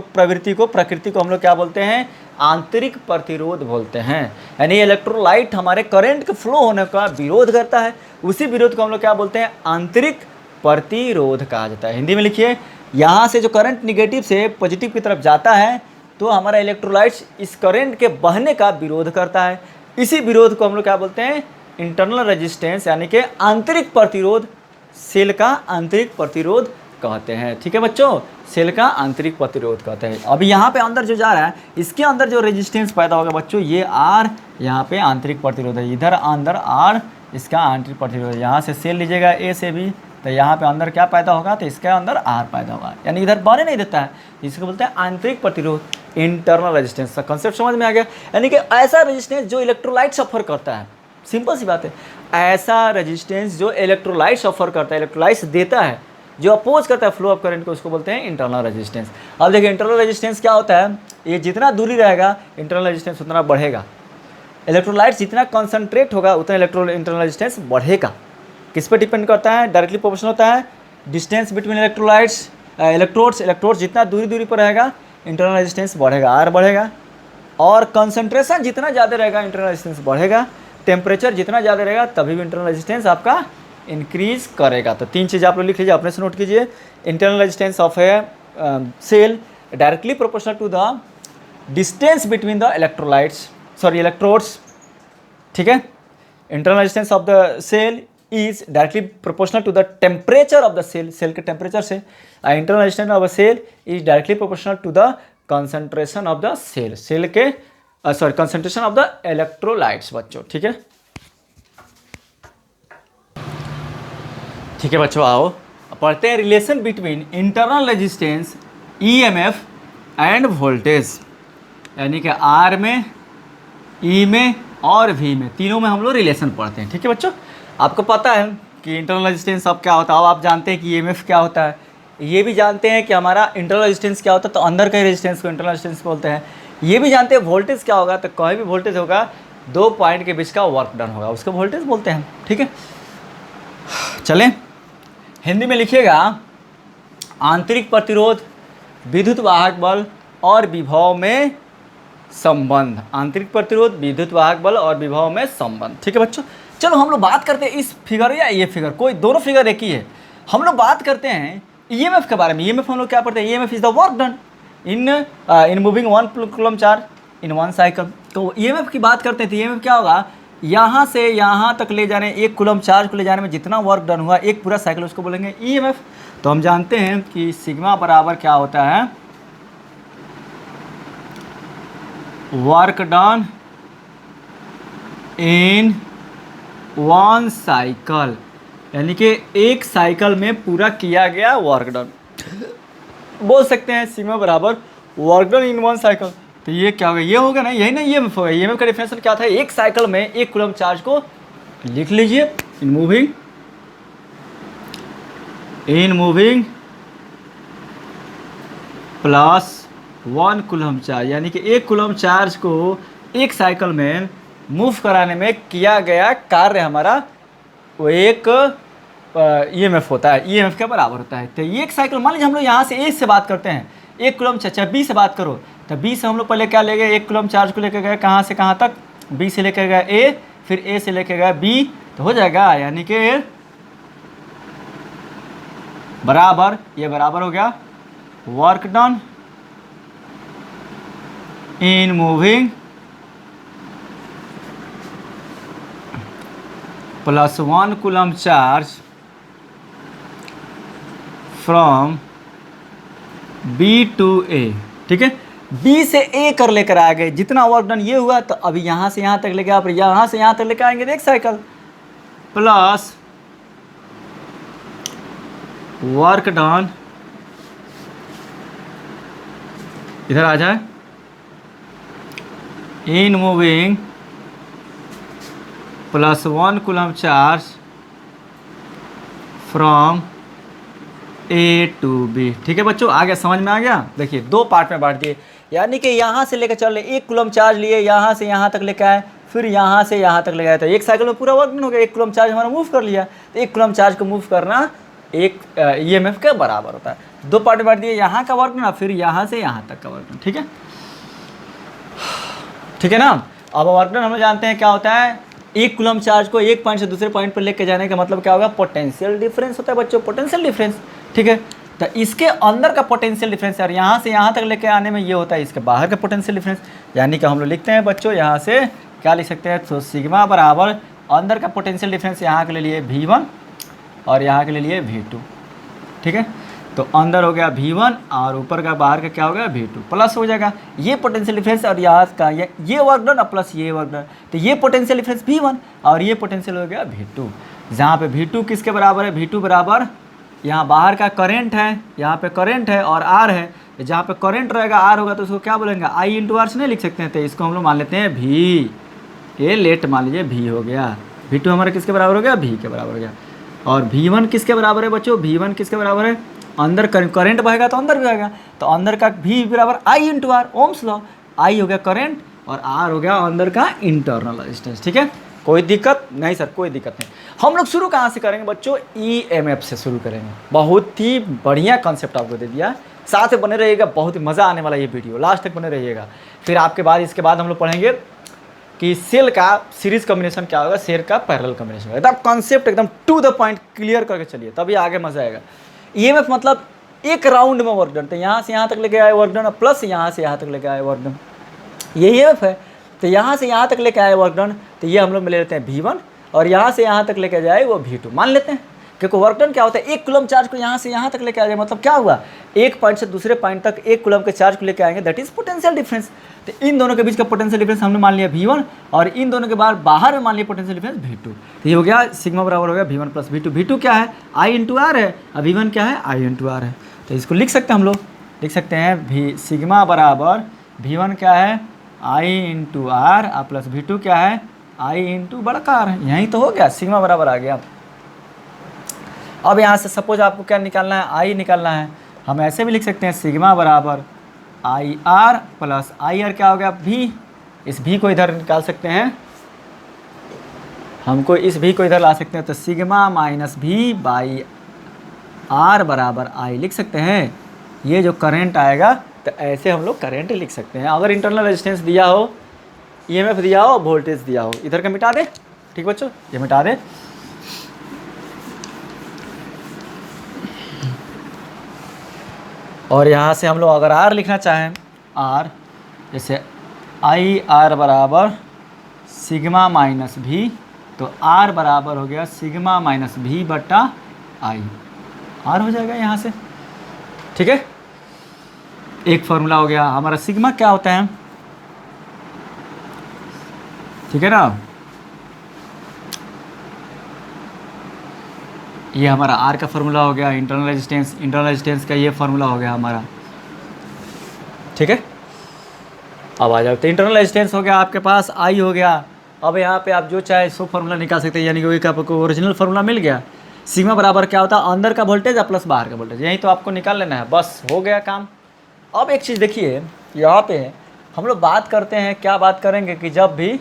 हम लोग क्या बोलते हैं? आंतरिक प्रतिरोध बोलते हैं। यानी इलेक्ट्रोलाइट हमारे करंट के फ्लो होने का विरोध करता है, उसी विरोध को हम लोग क्या बोलते हैं? आंतरिक प्रतिरोध कहा जाता है। हिंदी में लिखिए, यहाँ से जो करंट निगेटिव से पॉजिटिव की तरफ जाता है तो हमारा इलेक्ट्रोलाइट्स इस करंट के बहने का विरोध करता है। इसी विरोध को हम लोग क्या बोलते हैं? इंटरनल रेजिस्टेंस, यानी कि आंतरिक प्रतिरोध, सेल का आंतरिक प्रतिरोध कहते हैं। ठीक है बच्चों, सेल का आंतरिक प्रतिरोध कहते हैं। अभी यहाँ पे अंदर जो जा रहा है, इसके अंदर जो रेजिस्टेंस पैदा होगा बच्चों, ये आर, यहाँ पे आंतरिक प्रतिरोध है, इधर अंदर आर, इसका आंतरिक प्रतिरोध है। यहाँ से सेल लीजिएगा ए से भी, तो यहाँ पे अंदर क्या पैदा होगा? तो इसके अंदर आर पैदा होगा, यानी इधर बने नहीं देता है, इसको बोलते हैं आंतरिक प्रतिरोध, इंटरनल रेजिस्टेंस। का कंसेप्ट समझ में आ गया? यानी कि ऐसा रेजिस्टेंस जो इलेक्ट्रोलाइट सफर करता है, सिंपल सी बात है, ऐसा रेजिस्टेंस जो इलेक्ट्रोलाइट सफर करता है, इलेक्ट्रोलाइट्स देता है, जो अपोज करता है फ्लो ऑफ करंट को, उसको बोलते हैं इंटरनल रेजिस्टेंस। अब देखिए इंटरनल रेजिस्टेंस क्या होता है? ये जितना दूरी रहेगा इंटरनल रेजिस्टेंस उतना बढ़ेगा, इलेक्ट्रोलाइट्स जितना कंसंट्रेट होगा उतना इंटरनल रेजिस्टेंस बढ़ेगा। किस पर डिपेंड करता है? डायरेक्टली प्रोपोर्शनल होता है डिस्टेंस बिटवीन इलेक्ट्रोड्स जितना दूरी पर रहेगा इंटरनल रेजिस्टेंस बढ़ेगा, आर बढ़ेगा। और कंसंट्रेशन जितना ज़्यादा रहेगा इंटरनल रेजिस्टेंस बढ़ेगा, टेम्परेचर जितना ज़्यादा रहेगा तभी भी इंटरनल रेजिस्टेंस आपका इंक्रीज करेगा। तो तीन चीज़ आप लोग लिख लीजिए, अपने से नोट कीजिए। Internal resistance of a cell directly proportional to the distance between the electrodes. ठीक है, internal resistance of the cell is directly proportional to the temperature of the cell, cell के टेम्परेचर से। Internal resistance of a cell is directly proportional to the concentration of the cell, cell के कंसंट्रेशन ऑफ द इलेक्ट्रोलाइट्स बच्चों। ठीक है, ठीक है बच्चों, आओ पढ़ते हैं relation between internal resistance, EMF end voltage. यानी कि आर में, ई में और वी में, तीनों में हम लोग रिलेशन पढ़ते हैं। ठीक है बच्चों, आपको पता है कि इंटरनल रेजिस्टेंस अब क्या होता है, अब आप जानते हैं कि ईएमएफ क्या होता है, ये भी जानते हैं कि हमारा इंटरनल रेजिस्टेंस क्या होता है, तो अंदर के रेजिस्टेंस को इंटरनल रेजिस्टेंस बोलते हैं। ये भी जानते हैं वोल्टेज क्या होगा, तो कोई भी वोल्टेज होगा, दो पॉइंट के बीच का वर्क डन होगा, उसको वोल्टेज बोलते हैं। ठीक है, चलें हिंदी में लिखिएगा, आंतरिक प्रतिरोध, विद्युत वाहक बल और विभव में संबंध। आंतरिक प्रतिरोध, विद्युत वाहक बल और विभव में संबंध। ठीक है बच्चों, चलो हम लोग बात करते हैं इस फिगर या ये फिगर, कोई दोनों फिगर एक ही है। हम लोग बात करते हैं ईएमएफ के बारे में। ईएमएफ हम लोग क्या पढ़ते हैं? EMF is the work done in moving 1 coulomb charge in 1 cycle. तो ईएमएफ की बात करते हैं तो ईएमएफ क्या होगा? यहाँ से यहाँ तक ले जाने, 1 कूलम्ब चार्ज को ले जाने में जितना वर्क डन हुआ एक पूरा साइकिल, उसको बोलेंगे ईएमएफ। तो हम जानते हैं कि सिग्मा बराबर क्या होता है? वर्क डन इन 1 साइकिल, यानी कि एक साइकिल में पूरा किया गया वर्क डन। बोल सकते हैं सिग्मा बराबर वर्क डन इन 1 साइकिल। तो ये क्या होगा? ये होगा ना, यही ना ईएमएफ होगा। ईएमएफ का डिफिनेशन क्या था? एक साइकिल में 1 कूलम्ब चार्ज को लिख लीजिए, इन मूविंग प्लस 1 कूलम्ब चार्ज, यानी कि 1 कूलम्ब चार्ज को एक साइकिल में मूव कराने में किया गया कार्य हमारा वो एक ईएमएफ होता है, ईएमएफ के बराबर होता है। तो ये एक साइकिल, मान लीजिए हम लोग यहाँ से ए से बात करते हैं, 1 कूलम्ब चार्ज, बी से बात करो तो बी से हम लोग पहले क्या ले गए? 1 कूलम्ब चार्ज को लेकर गए कहाँ से कहाँ तक? बी से लेकर गए ए, फिर ए से लेकर गए बी, तो हो जाएगा, यानी कि बराबर, ये बराबर हो गया work done in moving plus 1 coulomb charge from B to A. ठीक है, बी से ए कर लेकर आ गए, जितना वर्क डन ये हुआ, तो अभी यहाँ से यहाँ तक लेके आप यहाँ से यहाँ तक लेकर आएंगे एक साइकिल, प्लस वर्क डन, इधर आ जाए, in moving plus 1 coulomb charge from A to B. ठीक है बच्चों, आ गया, समझ में आ गया? देखिए दो पार्ट में बांट दिए, यानी कि यहाँ से लेकर चल रहे 1 कूलम्ब चार्ज लिए, यहाँ से यहाँ तक लेकर आए, फिर यहाँ से यहाँ तक ले गया, तो एक साइकिल में पूरा वर्क डन हो गया, 1 कूलम चार्ज हमारा मूव कर लिया। तो 1 कूलम चार्ज को मूव करना एक EMF के बराबर होता है। 2 पार्ट में बांट दिए, यहाँ का वर्क डन फिर यहाँ से यहाँ तक का वर्क डन। ठीक है, ठीक है ना। अब वर्क डन हम लोग जानते हैं क्या होता है, 1 कूलम चार्ज को एक पॉइंट से दूसरे पॉइंट पर लेके जाने का मतलब क्या होगा, पोटेंशियल डिफरेंस होता है बच्चों, पोटेंशियल डिफरेंस। ठीक है, तो इसके अंदर का पोटेंशियल डिफरेंस और यहाँ से यहाँ तक लेके आने में ये होता है इसके बाहर का पोटेंशियल डिफरेंस। यानी कि हम लोग लिखते हैं बच्चों यहाँ से क्या लिख सकते हैं, तो सिग्मा बराबर अंदर का पोटेंशियल डिफरेंस यहाँ के ले लिए V1 और यहाँ के ले लिए V2। ठीक है, तो अंदर हो गया V1 और ऊपर का बाहर का क्या हो गया V2, प्लस हो जाएगा ये पोटेंशियल डिफरेंस और यहाँ का ये वर्क डन और प्लस ये वर्क डन। तो ये पोटेंशियल डिफरेंस V1 और ये पोटेंशियल हो गया V2, जहाँ पे V2 किसके बराबर है, V2 बराबर यहाँ बाहर का करंट है, यहाँ पे करंट है और R है। जहाँ पे करंट रहेगा R होगा तो उसको क्या बोलेंगे, I इंटू R से नहीं लिख सकते हैं, तो इसको हम लोग मान लेते हैं V। ये लेट मान लीजिए V हो गया, V2 हमारा किसके बराबर हो गया, V के बराबर हो गया। और V1 किसके बराबर है बच्चों, V1 किसके बराबर है, अंदर करंट बहेगा तो अंदर भी आएगा, तो अंदर का V बराबर I into R, Ohm's law. I हो गया करंट और R हो गया अंदर का इंटरनल रेजिस्टेंस। ठीक है, कोई दिक्कत नहीं सर, कोई दिक्कत नहीं। हम लोग शुरू कहाँ से करेंगे बच्चों, EMF से शुरू करेंगे। बहुत ही बढ़िया कॉन्सेप्ट आपको दे दिया, साथ में बने रहिएगा, बहुत ही मज़ा आने वाला ये वीडियो, लास्ट तक बने रहिएगा। फिर इसके बाद हम लोग पढ़ेंगे कि सेल का सीरीज कॉम्बिनेशन क्या होगा, सेल का पैरेलल कॉम्बिनेशन, एकदम कॉन्सेप्ट एकदम टू द पॉइंट क्लियर करके चलिए, तभी आगे मज़ा आएगा। EMF मतलब एक राउंड में वर्क डन, तो यहाँ से यहाँ तक लेके आए वर्क डन प्लस यहाँ से यहाँ तक लेके आए वर्क डन, ये EMF है। तो यहाँ से यहाँ तक लेके आए वर्क डन, तो ये हम लोग ले लेते हैं V1 और यहाँ से यहाँ तक लेके जाए वो V2 मान लेते हैं, क्योंकि वर्क डन क्या होता है, 1 कूलम चार्ज को यहाँ से यहाँ तक लेके आ जाए, मतलब क्या हुआ, एक पॉइंट से दूसरे पॉइंट तक 1 कूलम के चार्ज को लेके आएंगे, दैट इज पोटेंशियल डिफरेंस। तो इन दोनों के बीच का पोटेंशियल डिफरेंस हमने मान लिया V1 और इन दोनों के बाहर में मान लिया पोटेंशियल डिफरेंस V2। तो ये हो गया सिग्मा बराबर हो गया V1 प्लस V2। V2 क्या है, I इंटू R है, और V1 क्या है, I इंटू R है। तो इसको लिख सकते हैं, हम लोग लिख सकते हैं सिग्मा बराबर V1 क्या है, I into R plus V2 क्या है, I इंटू बड़ा का R है। यहीं तो हो गया, सिग्मा बराबर आ गया। अब यहाँ से सपोज आपको क्या निकालना है, I निकालना है, हम ऐसे भी लिख सकते हैं सिग्मा बराबर IR प्लस IR क्या हो गया V। इस V को इधर निकाल सकते हैं, हमको इस V को इधर ला सकते हैं, तो sigma minus V by R बराबर I लिख सकते हैं। ये जो करंट आएगा तो ऐसे हम लोग करंट लिख सकते हैं। अगर इंटरनल रेजिस्टेंस दिया हो, EMF दिया हो, वोल्टेज दिया हो, इधर का मिटा दे। ठीक बच्चों, ये मिटा दे। और यहाँ से हम लोग अगर R लिखना चाहें, R जैसे IR बराबर सिग्मा माइनस V, तो R बराबर हो गया सिग्मा माइनस V बटा I, R हो जाएगा यहाँ से। ठीक है, एक फार्मूला हो गया हमारा। सिग्मा क्या होता है, ठीक है ना, ये हमारा R का फार्मूला हो गया। इंटरनल रेजिस्टेंस का ये फार्मूला हो गया हमारा। ठीक है, अब आ जाओ, तो इंटरनल रेजिस्टेंस हो गया आपके पास, I हो गया। अब यहाँ पे आप जो चाहे सो फार्मूला निकाल सकते हैं, यानी कि वही आपको ओरिजिनल फार्मूला मिल गया। सिग्मा बराबर क्या होता है, अंदर का वोल्टेज प्लस बाहर का वोल्टेज, यही तो आपको निकाल लेना है, बस हो गया काम। अब एक चीज़ देखिए, यहाँ पे हम लोग बात करते हैं, क्या बात करेंगे कि जब भी,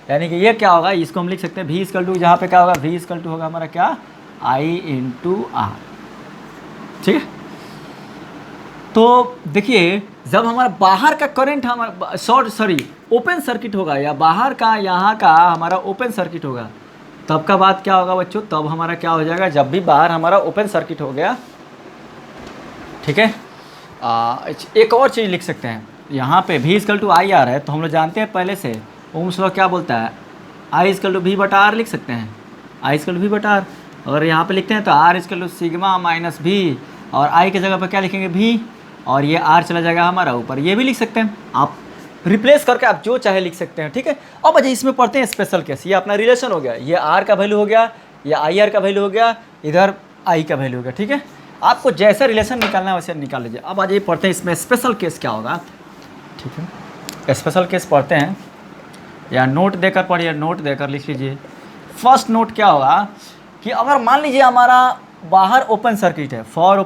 यानी कि ये क्या होगा, इसको हम लिख सकते हैं V इक्वल टू, जहाँ पे क्या होगा, V इक्वल टू होगा हमारा क्या, I इंटू R। ठीक है, तो देखिए जब हमारा बाहर का करंट हमारा ओपन सर्किट होगा, या बाहर का यहाँ का हमारा ओपन सर्किट होगा, तब का बात क्या होगा बच्चों, तब हमारा क्या हो जाएगा, जब भी बाहर हमारा ओपन सर्किट हो गया। ठीक है, एक और चीज़ लिख सकते हैं, यहाँ पे V equal to I R है, तो हम लोग जानते हैं पहले से ओम्स लॉ क्या बोलता है, I इक्वल टू V बटा R लिख सकते हैं, I इक्वल टू V बटा R। अगर यहाँ पे लिखते हैं तो R equal to sigma minus V, और I की जगह पर क्या लिखेंगे V, और ये R चला जाएगा हमारा ऊपर, ये भी लिख सकते हैं आप, रिप्लेस करके आप जो चाहे लिख सकते हैं। ठीक है, अब अच्छा इसमें पढ़ते हैं स्पेशल केस। ये अपना रिलेशन हो गया, ये R का वैल्यू हो गया, ये IR का वैल्यू हो गया, इधर I का वैल्यू हो गया। ठीक है, आपको जैसा रिलेशन निकालना है वैसे निकाल लीजिए। अब आज ये पढ़ते हैं इसमें स्पेशल केस क्या होगा। ठीक है, स्पेशल केस पढ़ते हैं, या नोट देकर पढ़िए, नोट देकर लिख लीजिए। फर्स्ट नोट क्या होगा कि अगर मान लीजिए हमारा बाहर ओपन सर्किट है, फॉर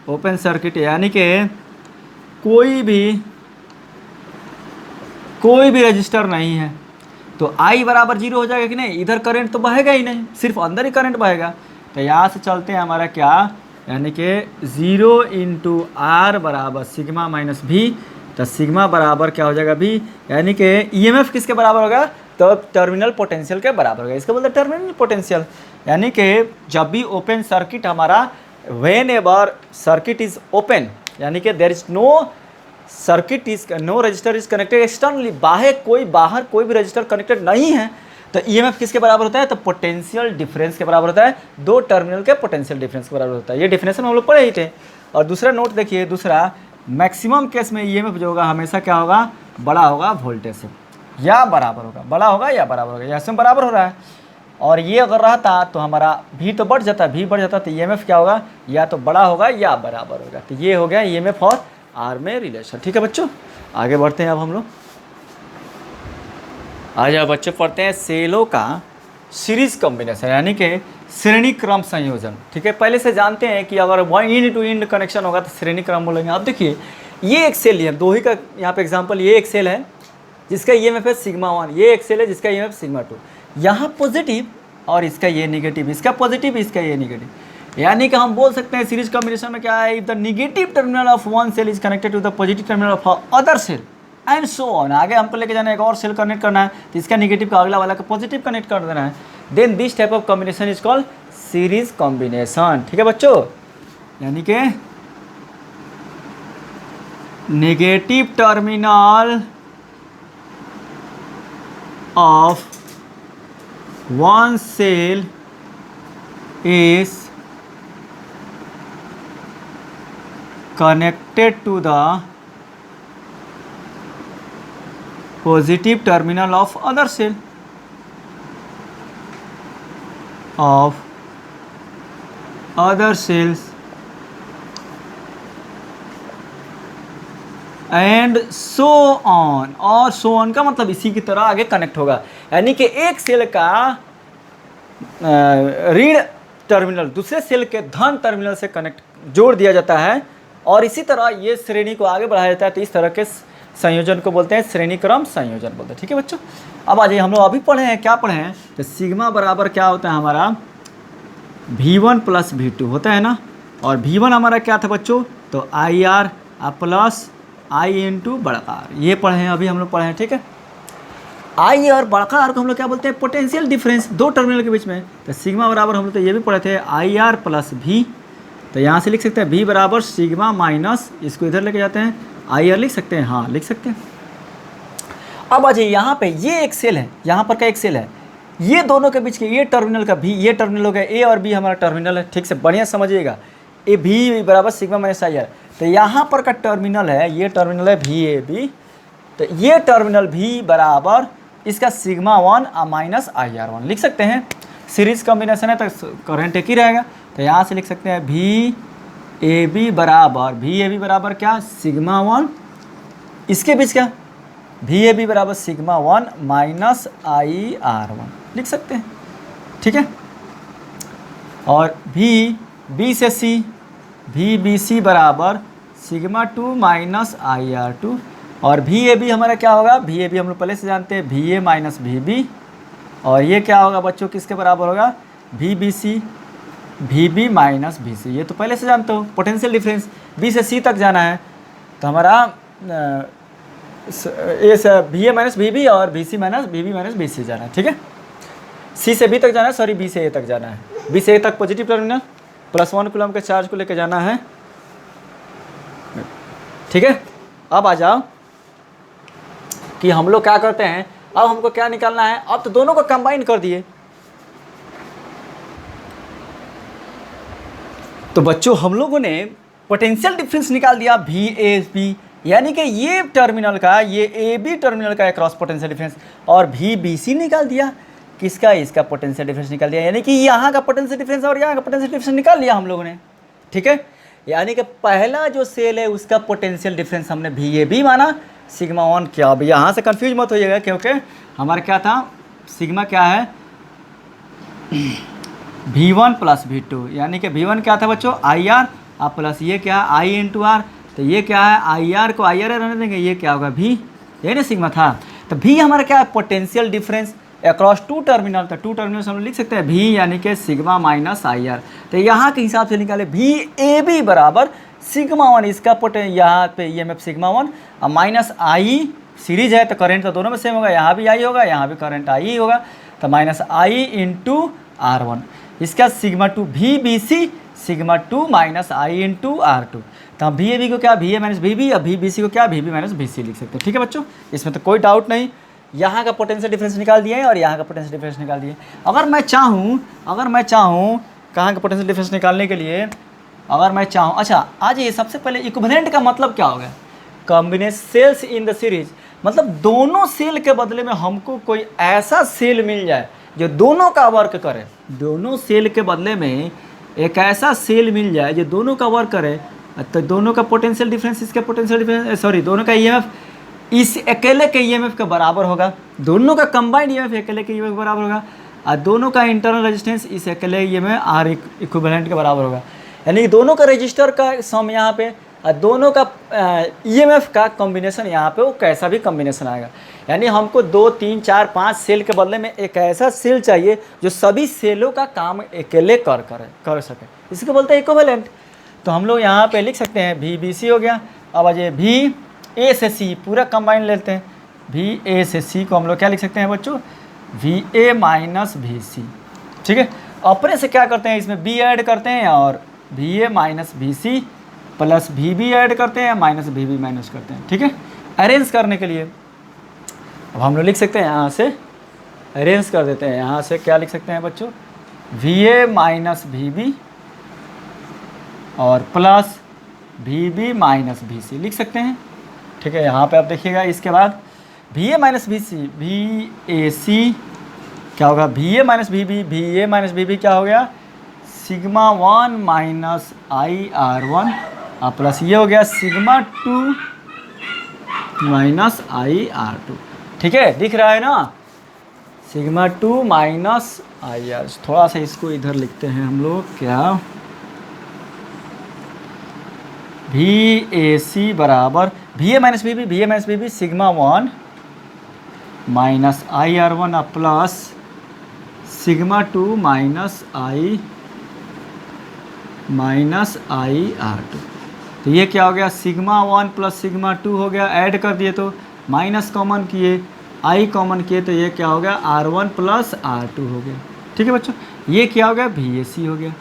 ओपन सर्किट, यानी कि कोई भी रजिस्टर नहीं है, तो I बराबर 0 हो जाएगा कि नहीं, इधर करंट तो बहेगा ही नहीं, सिर्फ अंदर ही करंट बहेगा। तो यहाँ से चलते हैं हमारा क्या, यानी कि 0 इंटू आर बराबर सिग्मा माइनस भी, तो सिग्मा बराबर क्या हो जाएगा भी, यानी कि ईएमएफ किसके बराबर होगा, तो टर्मिनल पोटेंशियल के बराबर होगा। इसका बोलते हैं टर्मिनल पोटेंशियल, यानी कि जब भी ओपन सर्किट हमारा, whenever circuit is open, यानी कि there is no circuit is no resistor is connected externally, बाहर कोई भी रजिस्टर कनेक्टेड नहीं है, तो ईएमएफ किसके बराबर होता है, तो पोटेंशियल डिफरेंस के बराबर होता है, दो टर्मिनल के पोटेंशियल डिफरेंस के बराबर होता है। ये डेफिनेशन हम लोग पढ़े ही थे। और दूसरा नोट देखिए, दूसरा मैक्सिमम केस में ईएमएफ जो होगा हमेशा क्या होगा, बड़ा होगा वोल्टेज से या बराबर होगा, बड़ा होगा या बराबर होगा, यहाँ से बराबर हो रहा है। और ये अगर रहता तो हमारा भी तो बढ़ जाता, भी बढ़ जाता तो ईएमएफ क्या होगा, या तो बड़ा होगा या बराबर होगा। तो ये हो गया ईएमएफ और आर में रिलेशन। ठीक है बच्चों, आगे बढ़ते हैं अब हम लोग। आज अब बच्चे पढ़ते हैं सेलों का सीरीज कॉम्बिनेशन, यानी कि श्रेणी क्रम संयोजन। ठीक है, पहले से जानते हैं कि अगर one end to end connection होगा तो श्रेणी क्रम बोलेंगे। अब देखिए ये एक सेल है, दो ही का यहाँ पे एग्जांपल, ये एक सेल है जिसका ईएमएफ है सिग्मा 1, ये एक सेल है जिसका ईएमएफ सिग्मा 2, यहाँ पॉजिटिव और इसका ये नेगेटिव, इसका पॉजिटिव इसका ये नेगेटिव, यानी कि हम बोल सकते हैं सीरीज कॉम्बिनेशन में क्या है, if the negative terminal of one cell is connected to the positive terminal of other cell and so on. आगे हमको लेके जाना है, एक और सेल कनेक्ट करना है तो इसका नेगेटिव का अगला वाला का पॉजिटिव कनेक्ट कर देना है, then this type of combination is called series combination. ठीक है बच्चों, यानी कि negative terminal of one cell is connected to the positive terminal of other cell cells and so on, और सो ऑन का मतलब इसी की तरह आगे कनेक्ट होगा, यानी कि एक सेल का ऋण टर्मिनल दूसरे सेल के धन टर्मिनल से कनेक्ट जोड़ दिया जाता है, और इसी तरह ये श्रेणी को आगे बढ़ाया जाता है। तो इस तरह के संयोजन को बोलते हैं श्रेणी क्रम संयोजन बोलते हैं। ठीक है बच्चों, अब आ जाइए, हम लोग अभी पढ़े हैं, क्या पढ़े हैं, तो सिग्मा बराबर क्या होता है हमारा, V1 प्लस V2 होता है ना, और V1 हमारा क्या था बच्चों, तो IR प्लस I इंटू बड़का आर, ये पढ़े हैं अभी हम लोग पढ़े हैं। ठीक है, I और बड़का आर को हम लोग क्या बोलते हैं, पोटेंशियल डिफरेंस दो टर्मिनल के बीच में। तो सिग्मा बराबर हम लोग तो ये भी पढ़े थे IR प्लस V, तो यहाँ से लिख सकते हैं V बराबर सिग्मा माइनस, इसको इधर लेके जाते हैं IR लिख सकते हैं, हाँ लिख सकते हैं। अब आ जाइए यहाँ पे, ये एक सेल है, यहाँ पर का एक सेल है, ये दोनों के बीच के ये टर्मिनल का भी, ये टर्मिनल हो गया A और B हमारा टर्मिनल है। ठीक से बढ़िया समझिएगा, ए भी बराबर सिग्मा माइनस IR, तो यहाँ पर का टर्मिनल है, ये टर्मिनल है VAB, तो ये टर्मिनल भी बराबर इसका सिग्मा 1 माइनस IR1 लिख सकते हैं। सीरीज कॉम्बिनेशन है तो करंट एक ही रहेगा, तो यहाँ से लिख सकते हैं VAB बराबर क्या, सिग्मा 1, इसके बीच क्या, VAB बराबर सिग्मा 1 माइनस IR1 लिख सकते हैं। ठीक है, और B से C, VBC बराबर सिग्मा 2 माइनस IR2, और VAB हमारा क्या होगा, VAB हम लोग पहले से जानते हैं VA माइनस VB, और ये क्या होगा बच्चों, किसके बराबर होगा, VBC VB माइनस VC, ये तो पहले से जानते हो, पोटेंशियल डिफरेंस B से C तक जाना है तो हमारा ए से VA माइनस VB और VC minus VB minus VC जाना है। ठीक है, C से B तक जाना है, सॉरी B से A तक जाना है, B से A तक पॉजिटिव टर्मिनल +1 कूलम के चार्ज को लेकर जाना है। ठीक है, अब आ जाओ कि हम लोग क्या करते हैं, अब हमको क्या निकालना है, अब तो दोनों को कंबाइन कर दिए, तो बच्चों हम लोगों ने पोटेंशियल डिफरेंस निकाल दिया VAB, यानी कि ये टर्मिनल का, ये AB टर्मिनल का क्रॉस पोटेंशियल डिफरेंस, और VBC निकाल दिया, किसका, इसका पोटेंशियल डिफरेंस निकाल दिया, यानी कि यहाँ का पोटेंशियल डिफरेंस और यहाँ का पोटेंशियल डिफरेंस निकाल लिया हम लोगों ने। ठीक है, यानी कि पहला जो सेल है उसका पोटेंशियल डिफरेंस हमने VAB माना, सिग्मा 1 क्या, अब यहाँ से कंफ्यूज मत होइएगा, क्योंकि हमारा क्या था, सिग्मा क्या है, V1 प्लस V2, यानी कि V1 क्या था बच्चों, IR प्लस ये क्या है I इंटू R, तो ये क्या है, IR को IR रहने देंगे, ये क्या होगा V, ये ना सिग्मा था, तो भी हमारा क्या है, potential difference across two terminal. तो टू टर्मिनल हम लोग लिख सकते हैं भी यानी कि सिग्मा माइनस आई आर। तो यहाँ के हिसाब से निकाले भी ए बी बराबर सिग्मा वन, इसका यहाँ पे E M F sigma one और माइनस आई, सीरीज है तो करंट तो दोनों में सेम होगा, यहाँ भी आई होगा यहाँ भी करंट आई ही होगा, तो minus I into R one. इसका सिग्मा टू भी B C sigma two minus I into R two. तो हम वी ए बी को क्या V A minus V B या वी बी सी को क्या V B minus V C लिख सकते हैं। ठीक है बच्चों, इसमें तो कोई डाउट नहीं। यहाँ का पोटेंशियल डिफरेंस निकाल दिए और यहाँ का पोटेंशियल डिफरेंस निकाल दिए। अगर मैं चाहूँ कहाँ का पोटेंशियल डिफरेंस निकालने के लिए, अगर मैं चाहूँ, अच्छा आज ये सबसे पहले इक्विवेलेंट का मतलब क्या होगा, combination cells in the series, मतलब दोनों सेल के बदले में हमको कोई ऐसा सेल मिल जाए जो दोनों का वर्क करे। दोनों सेल के बदले में एक ऐसा सेल मिल जाए जो दोनों का वर्क करे, तो दोनों का पोटेंशियल डिफरेंस इसके पोटेंशियल डिफरेंस सॉरी दोनों का ईएमएफ इस अकेले के ईएमएफ के बराबर होगा। दोनों का कंबाइंड ईएमएफ अकेले के ईएमएफ के बराबर होगा और दोनों का इंटरनल रेजिस्टेंस इस अकेले ईएमएफ आर इक्विवेलेंट के बराबर होगा। यानी कि दोनों का रजिस्टर का सम यहाँ पे और दोनों का ईएमएफ का कॉम्बिनेशन यहाँ पे वो कैसा भी कॉम्बिनेशन आएगा। यानी हमको 2 3 4 5 सेल के बदले में एक ऐसा सेल चाहिए जो सभी सेलों का काम अकेले कर सके, इसको बोलते हैं इक्विवेलेंट। तो हम लोग यहाँ पे लिख सकते हैं भी बी सी हो गया। अब आज भी ए से सी पूरा कंबाइन लेते हैं, भी ए से सी को हम लोग क्या लिख सकते हैं बच्चों, वी ए माइनस भी सी। ठीक है, अपने से क्या करते हैं, इसमें बी ऐड करते हैं और वी ए माइनस भी सी प्लस भी बी ऐड करते हैं माइनस भी बी माइनस करते हैं। ठीक है, अरेंज करने के लिए अब हम लोग लिख सकते हैं, यहाँ से अरेंज कर देते हैं। यहाँ से क्या लिख सकते हैं बच्चों, we A minus V B और प्लस भी बी माइनस भी सी लिख सकते हैं। ठीक है, यहाँ पे आप देखिएगा, इसके बाद वी ए माइनस भी सी वी ए सी क्या होगा, V A minus V B क्या हो गया, sigma one minus I R one और प्लस ये हो गया sigma two minus I R two. ठीक है, दिख रहा है ना, sigma two minus I R. थोड़ा सा इसको इधर लिखते हैं हम लोग, क्या वी ए सी बराबर V A minus B B sigma one minus I R one plus sigma two minus I R two. तो ये क्या हो गया, sigma one plus sigma two हो गया, ऐड कर दिए तो माइनस कॉमन किए, आई कॉमन किए तो ये क्या हो गया, R one plus R two हो गया। ठीक है बच्चों, ये क्या हो गया, वी ए सी हो गया।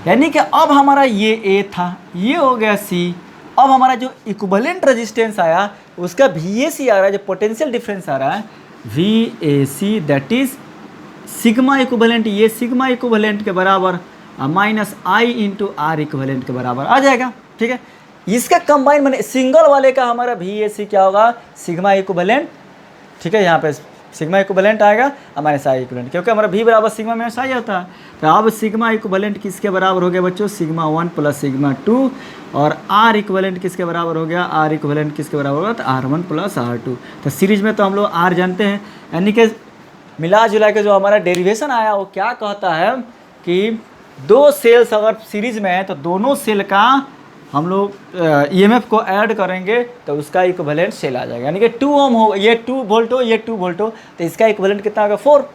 यानी कि अब हमारा ये ए था, ये हो गया सी। अब हमारा जो इक्विवेलेंट रेजिस्टेंस आया उसका वी ए सी आ रहा है, जो पोटेंशियल डिफरेंस आ रहा है V A C, that is sigma equivalent, ये सिग्मा इक्विवेलेंट के बराबर minus I into R equivalent के बराबर आ जाएगा। ठीक है, इसका कंबाइन मैंने सिंगल वाले का हमारा वी ए सी क्या होगा, सिग्मा इक्विवेलेंट। ठीक है, यहाँ पे सिग्मा इक्विवेलेंट आएगा और माइनस आई इक्विवेलेंट, क्योंकि हमारा भी बराबर सिग्मा माइनस आई होता है। तो अब सिग्मा इक्विवेलेंट किसके बराबर हो गया बच्चों, sigma one plus sigma to, और आर इक्विवेलेंट किसके बराबर हो गया, आर इक्विवेलेंट किसके बराबर होगा, तो R one plus R two. तो सीरीज में तो हम लोग आर जानते हैं, यानी कि मिला जुला के जो हमारा डेरिवेशन आया वो क्या कहता है कि दो सेल्स अगर सीरीज में है तो दोनों सेल का हम लोग ईएमएफ को ऐड करेंगे तो उसका इक्विवेलेंट सेल आ जाएगा। यानी कि 2 ओम हो, ये 2 वोल्ट हो, ये 2 वोल्ट हो, तो इसका इक्विवेलेंट कितना होगा, 4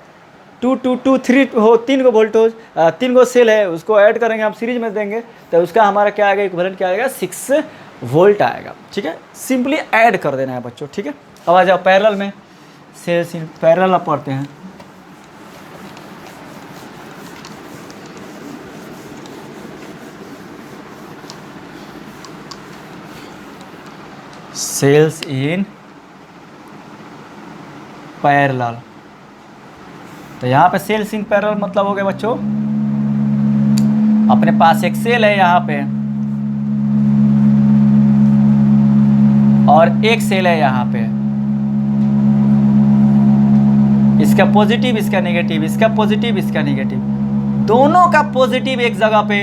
2 2 2 3 हो, 3 को वोल्ट हो, 3 को सेल है, उसको ऐड करेंगे हम सीरीज में देंगे तो उसका हमारा क्या आएगा, इक्विवेलेंट क्या आएगा, 6 वोल्ट आएगा। ठीक है, सिंपली ऐड कर देना है बच्चों। ठीक है, अब आ जाओ पैरेलल में, सेल्स इन पैरेलल अब पढ़ते हैं। सेल्स इन पैरेलल, तो यहाँ पे सेल्स इन पैरेलल मतलब हो गया बच्चों, अपने पास एक सेल है यहाँ पे और एक सेल है यहाँ पे, इसका पॉजिटिव इसका नेगेटिव, इसका पॉजिटिव इसका नेगेटिव, दोनों का पॉजिटिव एक जगह पे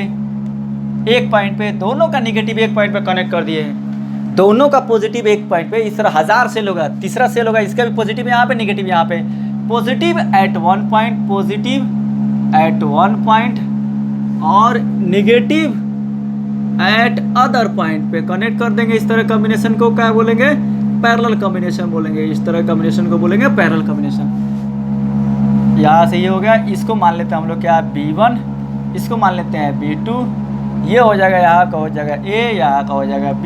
एक पॉइंट पे, दोनों का नेगेटिव एक पॉइंट पे कनेक्ट कर दिए हैं। दोनों का पॉजिटिव एक पॉइंट पे, इस तरह 1000 सेल होगा, तीसरा सेल होगा, इसका भी पॉजिटिव यहाँ पे नेगेटिव यहाँ पे, positive at one point, positive at one point और नेगेटिव एट अदर पॉइंट पे कनेक्ट कर देंगे। इस तरह कॉम्बिनेशन को क्या बोलेंगे, पैरेलल कॉम्बिनेशन बोलेंगे, इस तरह कॉम्बिनेशन को बोलेंगे पैरेलल कॉम्बिनेशन। यहाँ से ये हो गया, इसको मान लेते हैं हम लोग क्या, B1, इसको मान लेते हैं B2, ये हो जाएगा यहाँ का हो जाएगा A, यहाँ का हो जाएगा B।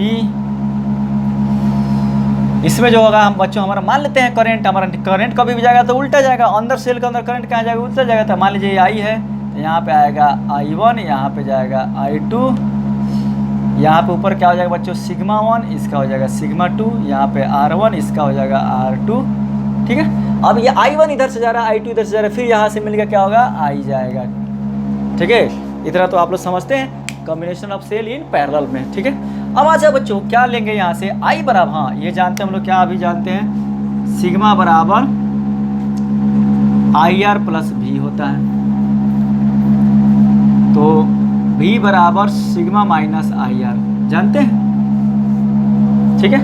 इसमें जो होगा हम बच्चों हमारा मान लेते हैं करंट, हमारा करंट कभी भी जाएगा तो उल्टा जाएगा, अंदर सेल के अंदर करंट कहाँ जाएगा, उल्टा जाएगा। तो मान लीजिए I है तो यहाँ पे आएगा I1, यहाँ पे जाएगा I2, यहाँ पे ऊपर क्या हो जाएगा बच्चों, सिग्मा 1, इसका हो जाएगा सिग्मा 2, यहाँ पे R1, इसका हो जाएगा R2। ठीक है, अब ये I1 इधर से जा रहा है, I2 इधर से जा रहा है, फिर यहाँ से मिल गया क्या होगा, I जाएगा। ठीक है, इतना तो आप लोग समझते हैं combination of cell in parallel में। ठीक है, अब अच्छा बच्चों क्या लेंगे यहाँ से, I बराबर, हाँ ये जानते हैं हम लोग, क्या अभी जानते हैं, सिग्मा बराबर IR प्लस V होता है, तो V बराबर सिग्मा माइनस IR जानते हैं। ठीक है,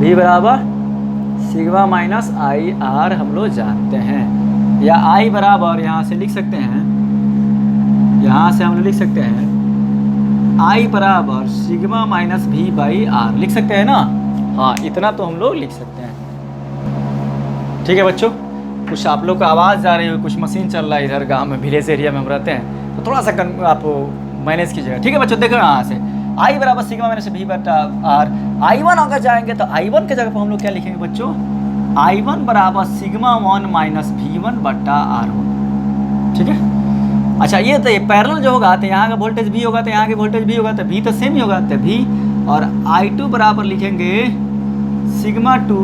V बराबर सिग्मा माइनस IR हम लोग जानते हैं, या I बराबर यहाँ से लिख सकते हैं, यहाँ से हम लोग लिख सकते हैं I बराबर sigma minus V by R लिख सकते हैं ना। हाँ इतना तो हम लोग लिख सकते हैं। ठीक है बच्चों, कुछ आप लोग को आवाज़ आ रही है, कुछ मशीन चल रहा है इधर गांव में, विलेज एरिया में हम रहते हैं, तो थोड़ा सा आप मैनेज कीजिएगा। ठीक है बच्चों, देखो यहाँ से I बराबर सिग्मा माइनस V बटा R, I1 अगर जाएंगे तो I1 के जगह पर हम लोग क्या लिखेंगे बच्चों, I1 बराबर सिग्मा 1 माइनस V1 बटा R1। ठीक है, अच्छा ये तो ये पैरेलल जो होगा तो यहाँ का वोल्टेज V होगा, तो यहाँ की वोल्टेज V होगा, तो V तो सेम ही होगा, तो V और I2 बराबर लिखेंगे sigma 2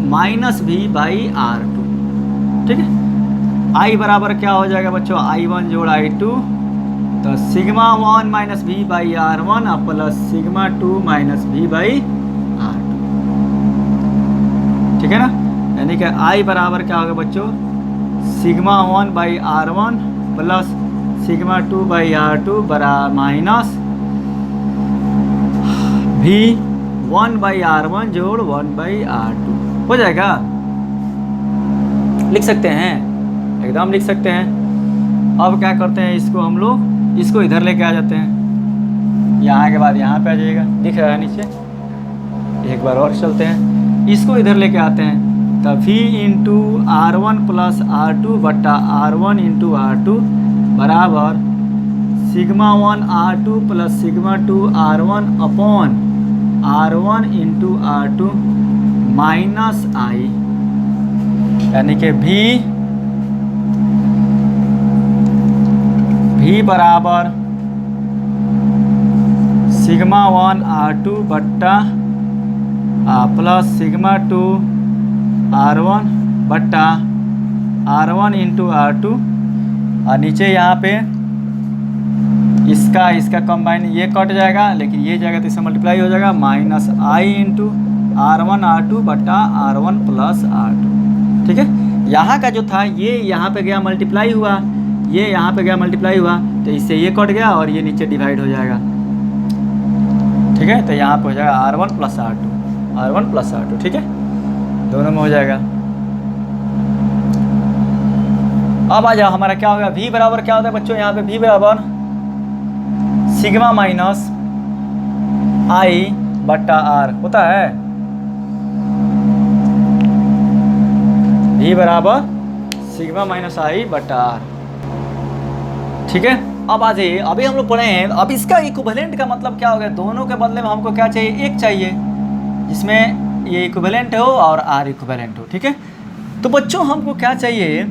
minus V by R2। ठीक है, I बराबर क्या हो जाएगा बच्चों, I1 जोड़ I2, तो sigma 1 minus V by R1 plus sigma 2 minus V by R2। ठीक है ना, यानी कि I बराबर क्या होगा बच्चों, sigma 1 by R1 plus sigma 2 by R2 बरा माइनस V1 बाई R1 जोड़ 1 बाई R2 हो जाएगा। लिख सकते हैं, एकदम लिख सकते हैं। अब क्या करते हैं, इसको हम लोग इसको इधर लेके आ जाते हैं, यहाँ के बाद यहाँ पे आ जाइएगा, दिख रहा है नीचे। एक बार और चलते हैं, इसको इधर लेके आते हैं, तो V into R1 plus R2 बट्टा R1 इंटू R2 बराबर sigma 1 R2 plus sigma 2 R1 upon R1 into R2 minus I, यानी कि V बराबर सिग्मा 1 R2 बट्टा प्लस सिग्मा 2 R1 बट्टा R1 इंटू R2, और नीचे यहाँ पे इसका कंबाइन ये कट जाएगा, लेकिन ये जाएगा तो इससे मल्टीप्लाई हो जाएगा, minus I into R1 R2 बट्टा R1 प्लस R2। ठीक है, यहाँ का जो था ये यहाँ पे गया मल्टीप्लाई हुआ, ये यहाँ पे गया मल्टीप्लाई हुआ, तो इससे ये कट गया और ये नीचे डिवाइड हो जाएगा। ठीक है, तो यहाँ पे हो जाएगा R1 plus R2, R1 plus R2। ठीक है, दोनों में हो जाएगा। अब आ जाओ, हमारा क्या होगा, V बराबर क्या होता है बच्चों, यहाँ पे V बराबर सिग्मा माइनस I बट्टा R होता है। V बराबर सिग्मा माइनस I बट्टा R। ठीक है, अब आ जाइए, अभी हम लोग पढ़े हैं, अब इसका इक्विवेलेंट का मतलब क्या हो गया, दोनों के बदले में हमको क्या चाहिए, एक चाहिए जिसमें ये इक्विवेलेंट हो और R इक्विवेलेंट हो। ठीक है, तो बच्चों हमको क्या चाहिए,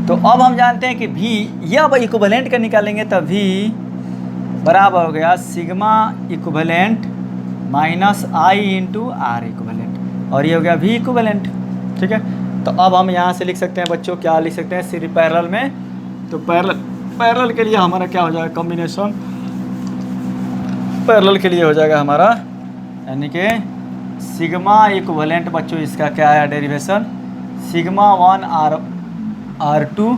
तो अब हम जानते हैं कि V, ये अब इक्विवेलेंट का निकालेंगे तो V बराबर हो गया sigma equivalent minus I into R equivalent, और ये हो गया V इक्विवेलेंट। ठीक है, तो अब हम यहाँ से लिख सकते हैं बच्चों, क्या लिख सकते हैं, सीरीज पैरेलल में, तो पैरेलल के लिए हमारा क्या हो जाएगा, कॉम्बिनेशन पैरेलल के लिए हो जाएगा हमारा, यानी कि सिग्मा इक्विवेलेंट बच्चों, इसका क्या है derivation, sigma 1 R2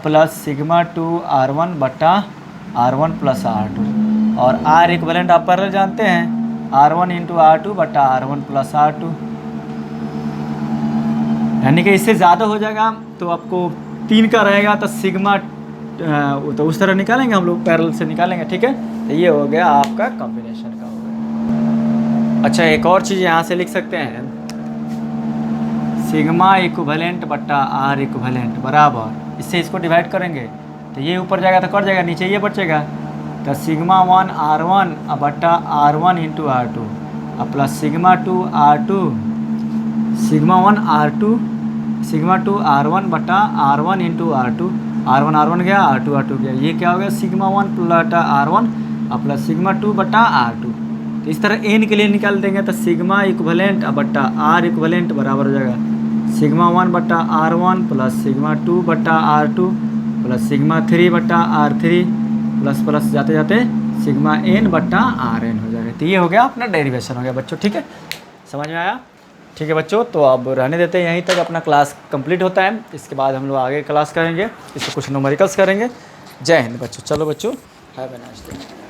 plus sigma 2 R1 बट्टा R1 प्लस R2, और R इक्विवेलेंट आप पैरेलल जानते हैं, R1 इंटू R2 बट्टा R1 प्लस R2, यानी कि इससे ज़्यादा हो जाएगा तो आपको 3 का रहेगा तो सिग्मा, तो उस तरह निकालेंगे हम लोग, पैरेलल से निकालेंगे। ठीक है, तो ये हो गया आपका कॉम्बिनेशन का हो गया। अच्छा, एक और चीज़ यहाँ से लिख सकते हैं, सिग्मा इक्विवेलेंट बट्टा आर इक्विवेलेंट बराबर, इससे इसको डिवाइड करेंगे तो ये ऊपर जाएगा तो कट जाएगा, नीचे ये बचेगा। तो सिग्मा 1 R1 बट्टा R1 into R2 plus sigma 2 R2, sigma 1 R2, sigma 2 R1 बट्टा R1 इंटू R2, R1 गया, R2 गया, ये क्या हो गया सिग्मा 1 बट्टा R1 प्लस सिग्मा 2 बट्टा R2। तो इस तरह एन के लिए निकाल देंगे तो सिग्मा इक्विवेलेंट बट्टा आर इक्विवेलेंट बराबर हो जाएगा सिग्मा 1 बट्टा R1 प्लस सिग्मा 2 बट्टा R2 प्लस सिग्मा 3 बट्टा R3 प्लस प्लस जाते जाते सिग्मा एन बट्टा Rn हो जाएगा। तो ये हो गया अपना डेरिवेशन हो गया बच्चों, ठीक है, समझ में आया? ठीक है बच्चों, तो अब रहने देते हैं, यहीं तक अपना क्लास कंप्लीट होता है। इसके बाद हम लोग आगे क्लास करेंगे, इससे कुछ न्यूमेरिकल्स करेंगे। जय हिंद बच्चों। चलो बच्चों, हैव अ नाइस डे।